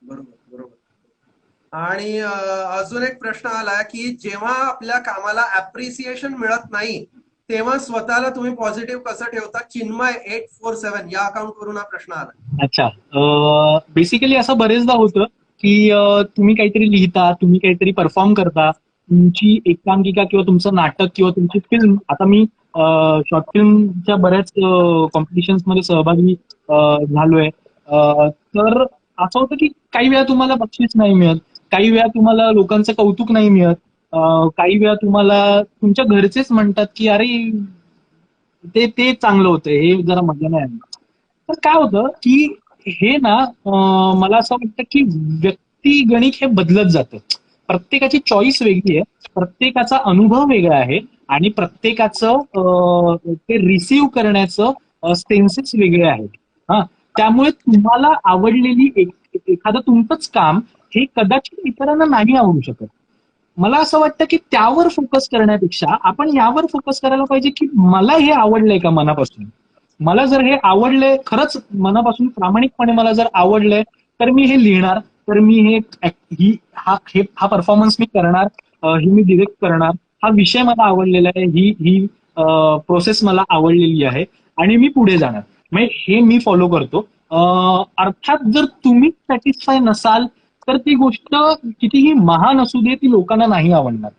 बरोबर, बरोबर. आणि अजून एक प्रश्न आला की जेव्हा आपल्या कामाला अप्रिसिएशन मिळत नाही तेव्हा स्वतःला तुम्ही पॉझिटिव्ह कसं ठेवता? चिन्मय 847 या अकाउंट वरून हा प्रश्न आला. अच्छा. बेसिकली असं बरेचदा होतं की तुम्ही काहीतरी लिहिता, तुम्ही काहीतरी परफॉर्म करता, तुमची एकांकिका किंवा तुमचं नाटक किंवा तुमची फिल्म, आता मी शॉर्ट फिल्मच्या बऱ्याच कॉम्पिटिशन्स मध्ये सहभागी झालोय. तर असं होतं की काही वेळा तुम्हाला बक्षीस नाही मिळत, काही वेळा तुम्हाला लोकांचं कौतुक नाही मिळत, काही वेळा तुम्हाला तुमच्या घरचेच म्हणतात की अरे ते ते चांगलं होतं, हे जरा मजा नाही आली. तर काय होतं की हे ना, मला असं वाटतं की व्यक्तिगणिक हे बदलत जातं. प्रत्येकाची चॉईस वेगळी आहे, प्रत्येकाचा अनुभव वेगळा आहे, आणि प्रत्येकाचं ते रिसीव्ह करण्याचं सेन्सेस वेगळे आहेत. हा, त्यामुळे तुम्हाला आवडलेली एखादं तुमचंच काम हे कदाचित इतरांना नाही आवडू शकत. मला असं वाटतं की त्यावर फोकस करण्यापेक्षा आपण यावर फोकस करायला पाहिजे की मला हे आवडलंय का मनापासून. मला जर हे आवडलंय खरंच मनापासून प्रामाणिकपणे, मला जर आवडलंय, तर मी हे लिहिणार, तर मी हा परफॉर्मन्स मी करणार, ही मी डिरेक्ट करणार, हा विषय मला आवडलेला आहे, ही ही प्रोसेस मला आवडलेली आहे, आणि मी पुढे जाणार. म्हणजे हे मी फॉलो करतो. अर्थात जर तुम्ही सॅटिस्फाय नसाल तर ती गोष्ट कितीही महान असू दे, ती लोकांना नाही आवडणार.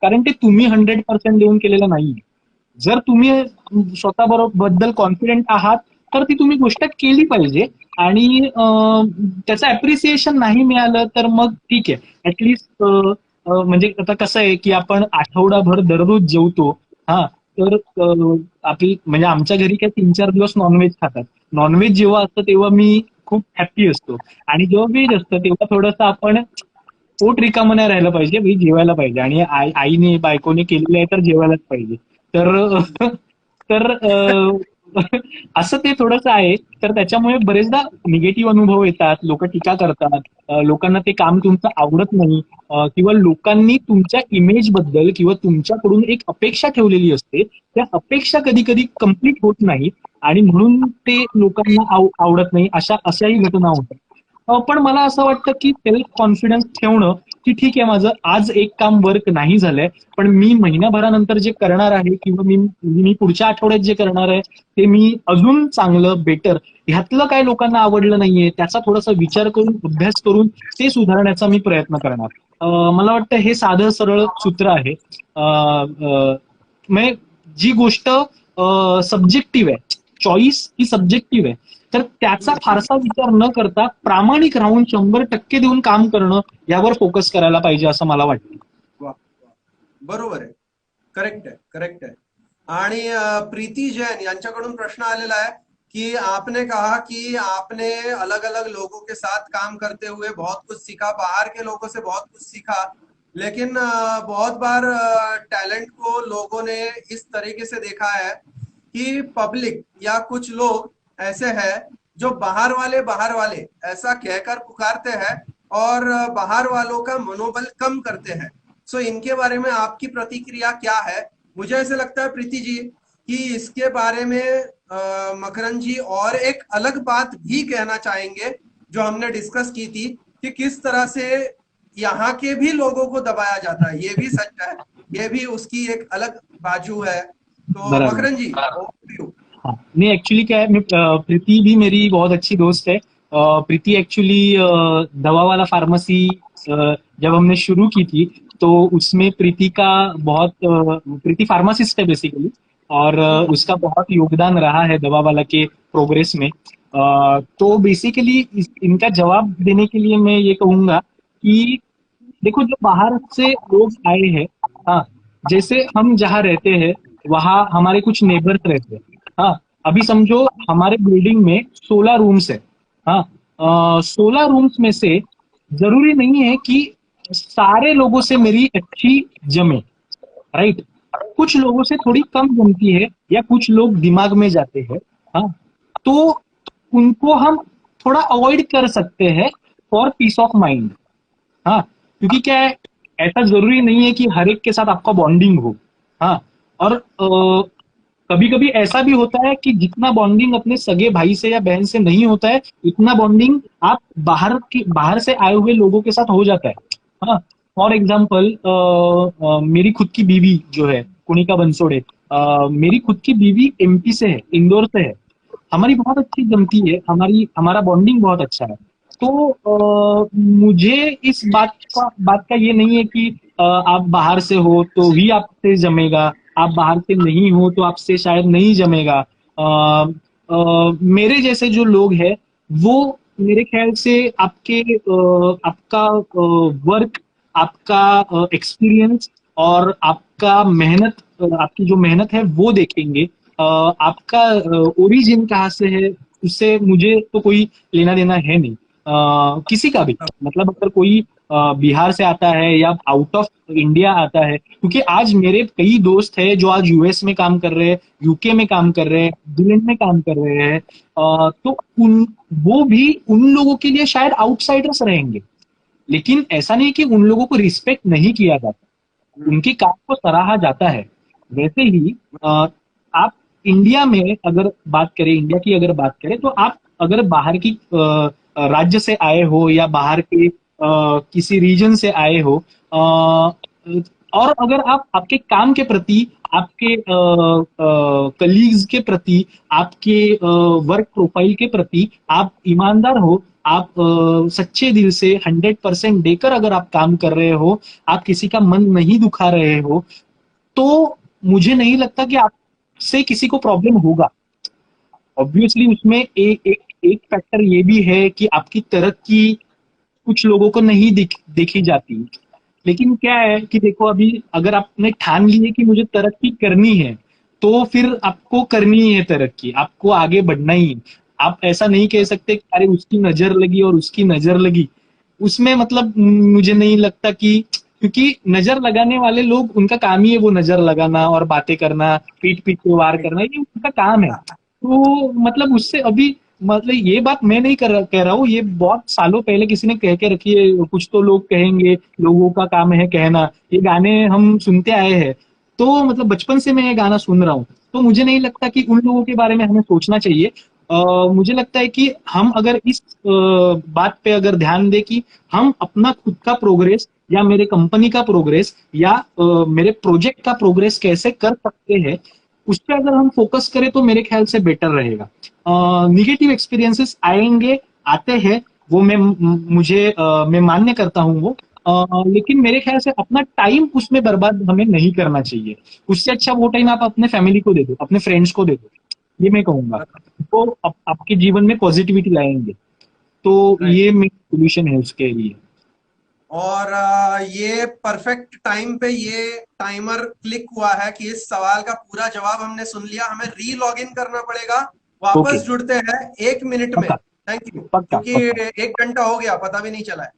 कारण ते तुम्ही 100% देऊन केलेलं नाही. जर तुम्ही स्वतःबद्दल कॉन्फिडेंट आहात तर ती तुम्ही गोष्ट केली पाहिजे. आणि त्याचं अप्रिसिएशन नाही मिळालं तर मग ठीक आहे, ऍटलिस्ट म्हणजे आता कसं आहे की आपण आठवडाभर दररोज जेवतो. हा, तर आपली म्हणजे आमच्या घरी काय 3-4 दिवस नॉनव्हेज खातात. नॉनव्हेज जेव्हा असतं तेव्हा मी खूप हॅप्पी असतो, आणि जेव्हा व्हेज असतं तेव्हा थोडंसं आपण पोट रिकामं नाही राहिलं पाहिजे, भाई जेवायला पाहिजे, आणि आईने बायकोने केलेलं आहे तर जेवायलाच पाहिजे. तर तर असं ते थोडंसं आहे. तर त्याच्यामुळे बरेचदा निगेटिव्ह अनुभव येतात, लोक टीका करतात, लोकांना ते काम तुमचं आवडत नाही, किंवा लोकांनी तुमच्या इमेज बद्दल किंवा तुमच्याकडून एक अपेक्षा ठेवलेली असते, त्या अपेक्षा कधी कधी कम्प्लीट होत नाहीत, आणि म्हणून ते लोकांना आवडत नाही, अशाही घटना होतात. पण मला असं वाटतं की सेल्फ कॉन्फिडन्स ठेवणं, की ठीक आहे माझं आज एक काम वर्क नाही झालंय, पण मी महिनाभरानंतर जे करणार आहे किंवा मी पुढच्या आठवड्यात जे करणार आहे ते मी अजून चांगलं, बेटर, ह्यातलं काय लोकांना आवडलं नाहीये त्याचा थोडासा विचार करून, अभ्यास करून ते सुधारण्याचा मी प्रयत्न करणार. मला वाटतं हे साधं सरळ सूत्र आहे. म्हणजे जी गोष्ट सब्जेक्टिव्ह आहे, चॉईस ही सब्जेक्टिव्ह आहे, तर त्याचा फारसा विचार न करता प्रामाणिक राहून 100% देऊन काम करणं, यावर फोकस करायला पाहिजे असं मला वाटतं. वा, बरोबर आहे. करेक्ट है, करेक्ट है। आणि प्रीति जैन यांच्याकडून प्रश्न आलेला है कि आपने कहा कि आपने अलग अलग लोगों के साथ काम करते हुए बहुत कुछ सीखा, बाहर के लोगों से बहुत कुछ सीखा, लेकिन बहुत बार टैलेंट को लोगों ने इस तरीके से देखा है कि पब्लिक या कुछ लोग ऐसे हैं जो बाहर वाले ऐसा कहकर पुकारते हैं और बाहर वालों का मनोबल कम करते हैं। सो इनके बारे में आपकी प्रतिक्रिया क्या है? मुझे ऐसे लगता है प्रीति जी कि इसके बारे में मकरंद जी और एक अलग बात भी कहना चाहेंगे जो हमने डिस्कस की थी कि किस तरह से यहाँ के भी लोगों को दबाया जाता है, ये भी सच है, ये भी उसकी एक अलग बाजू है। तो बराबर। मकरंद जी, over to you। हाँ, नहीं एक्चुअली क्या है, प्रीति भी मेरी बहुत अच्छी दोस्त है। प्रीति एक्चुअली दवा वाला फार्मेसी जब हमने शुरू की थी, तो उसमें प्रीति का बहुत प्रीति फार्मासिस्ट है बेसिकली, और उसका बहुत योगदान रहा है दवा वाला के प्रोग्रेस में। तो बेसिकली इनका जवाब देने के लिए मैं ये कहूंगा कि देखो, जो बाहर से लोग आए हैं, हाँ, जैसे हम जहाँ रहते हैं वहाँ हमारे कुछ नेबर्स रहते हैं। हाँ, अभी समझो हमारे बिल्डिंग में 16 रूम्स है। हाँ, 16 रूम्स में से जरूरी नहीं है कि सारे लोगों से मेरी अच्छी जमे, राइट। कुछ लोगों से थोड़ी कम जमती है, या कुछ लोग दिमाग में जाते हैं। हाँ, तो उनको हम थोड़ा अवॉइड कर सकते हैं फॉर पीस ऑफ माइंड। हाँ, क्योंकि क्या है, ऐसा जरूरी नहीं है कि हर एक के साथ आपका बॉन्डिंग हो। हाँ, और कभी कभी ऐसा भी होता है कि जितना बॉन्डिंग अपने सगे भाई से या बहन से नहीं होता है, उतना बॉन्डिंग आप बाहर से आए हुए लोगों के साथ हो जाता है। हाँ, फॉर एग्जाम्पल मेरी खुद की बीवी जो है कुणिका बंसोड़े, मेरी खुद की बीवी एमपी से है, इंदौर से है। हमारी बहुत अच्छी जमती है, हमारा बॉन्डिंग बहुत अच्छा है। तो मुझे इस बात का ये नहीं है कि आप बाहर से हो तो ही आपसे जमेगा, आप बाहर से नहीं हो तो आपसे शायद नहीं जमेगा। मेरे जैसे जो लोग हैं वो मेरे ख्याल से आपका वर्क, आपका एक्सपीरियंस और आपका मेहनत, आपकी जो मेहनत है वो देखेंगे। आपका ओरिजिन कहाँ से है उससे मुझे तो कोई लेना देना है नहीं। किसी का भी, मतलब अगर कोई बिहार से आता है या आउट ऑफ इंडिया आता है, क्योंकि आज मेरे कई दोस्त हैं जो आज यूएस में काम कर रहे हैं, यूके में काम कर रहे हैं, न्यूजीलैंड में काम कर रहे हैं। तो वो भी उन लोगों के लिए शायद आउटसाइडर्स रहेंगे, लेकिन ऐसा नहीं कि उन लोगों को रिस्पेक्ट नहीं किया जाता, उनके काम को सराहा जाता है। वैसे ही आप इंडिया में अगर बात करें, इंडिया की अगर बात करें, तो आप अगर बाहर की राज्य से आए हो या बाहर के किसी रीजन से आए हो, और अगर आप आपके काम के प्रति, आपके कलीग्स के प्रति, आपके वर्क प्रोफाइल के प्रति आप ईमानदार हो, आप सच्चे दिल से 100% देकर अगर आप काम कर रहे हो, आप किसी का मन नहीं दुखा रहे हो, तो मुझे नहीं लगता कि आपसे किसी को प्रॉब्लम होगा। ऑब्वियसली उसमें एक फैक्टर ये भी है कि आपकी तरक्की कुछ लोगों को नहीं देखी जाती। लेकिन क्या है कि देखो, अभी अगर आपने ठान ली है कि मुझे तरक्की करनी है, तो फिर आपको करनी है तरक्की, आपको आगे बढ़ना ही है। आप ऐसा नहीं कह सकते कि अरे उसकी नजर लगी और उसकी नजर लगी, उसमें मतलब मुझे नहीं लगता कि, क्योंकि नजर लगाने वाले लोग, उनका काम ही है वो नजर लगाना और बातें करना, पीठ पीठ पे वार करना, ये उनका काम है। तो मतलब उससे अभी, मतलब ये बात मैं नहीं कह रहा हूँ, ये बहुत सालों पहले किसी ने कह के रखी है, कुछ तो लोग कहेंगे, लोगों का काम है कहना, ये गाने हम सुनते आए हैं। तो मतलब बचपन से मैं ये गाना सुन रहा हूँ, तो मुझे नहीं लगता कि उन लोगों के बारे में हमें सोचना चाहिए। मुझे लगता है कि हम अगर इस बात पे अगर ध्यान दें कि हम अपना खुद का प्रोग्रेस, या मेरे कंपनी का प्रोग्रेस, या मेरे प्रोजेक्ट का प्रोग्रेस कैसे कर सकते हैं, उस पर अगर हम फोकस करें तो मेरे ख्याल से बेटर रहेगा। निगेटिव एक्सपीरियंसेस आएंगे, आते हैं, वो मैं मान्य करता हूँ वो। लेकिन मेरे ख्याल से अपना टाइम उसमें बर्बाद हमें नहीं करना चाहिए। उससे अच्छा वो टाइम आप अपने फैमिली को दे दो, अपने फ्रेंड्स को दे दो, ये मैं कहूंगा। तो आपके जीवन में पॉजिटिविटी लाएंगे। तो राइट। ये मेरा सोल्यूशन है उसके लिए। और ये परफेक्ट टाइम पे ये टाइमर क्लिक हुआ है कि इस सवाल का पूरा जवाब हमने सुन लिया, हमें री लॉग इन करना पड़ेगा। ओके, वापस जुड़ते हैं 1 मिनट में। पक्का थैंक यू, पक्का क्योंकि पक्का। 1 घंटा हो गया, पता भी नहीं चला है।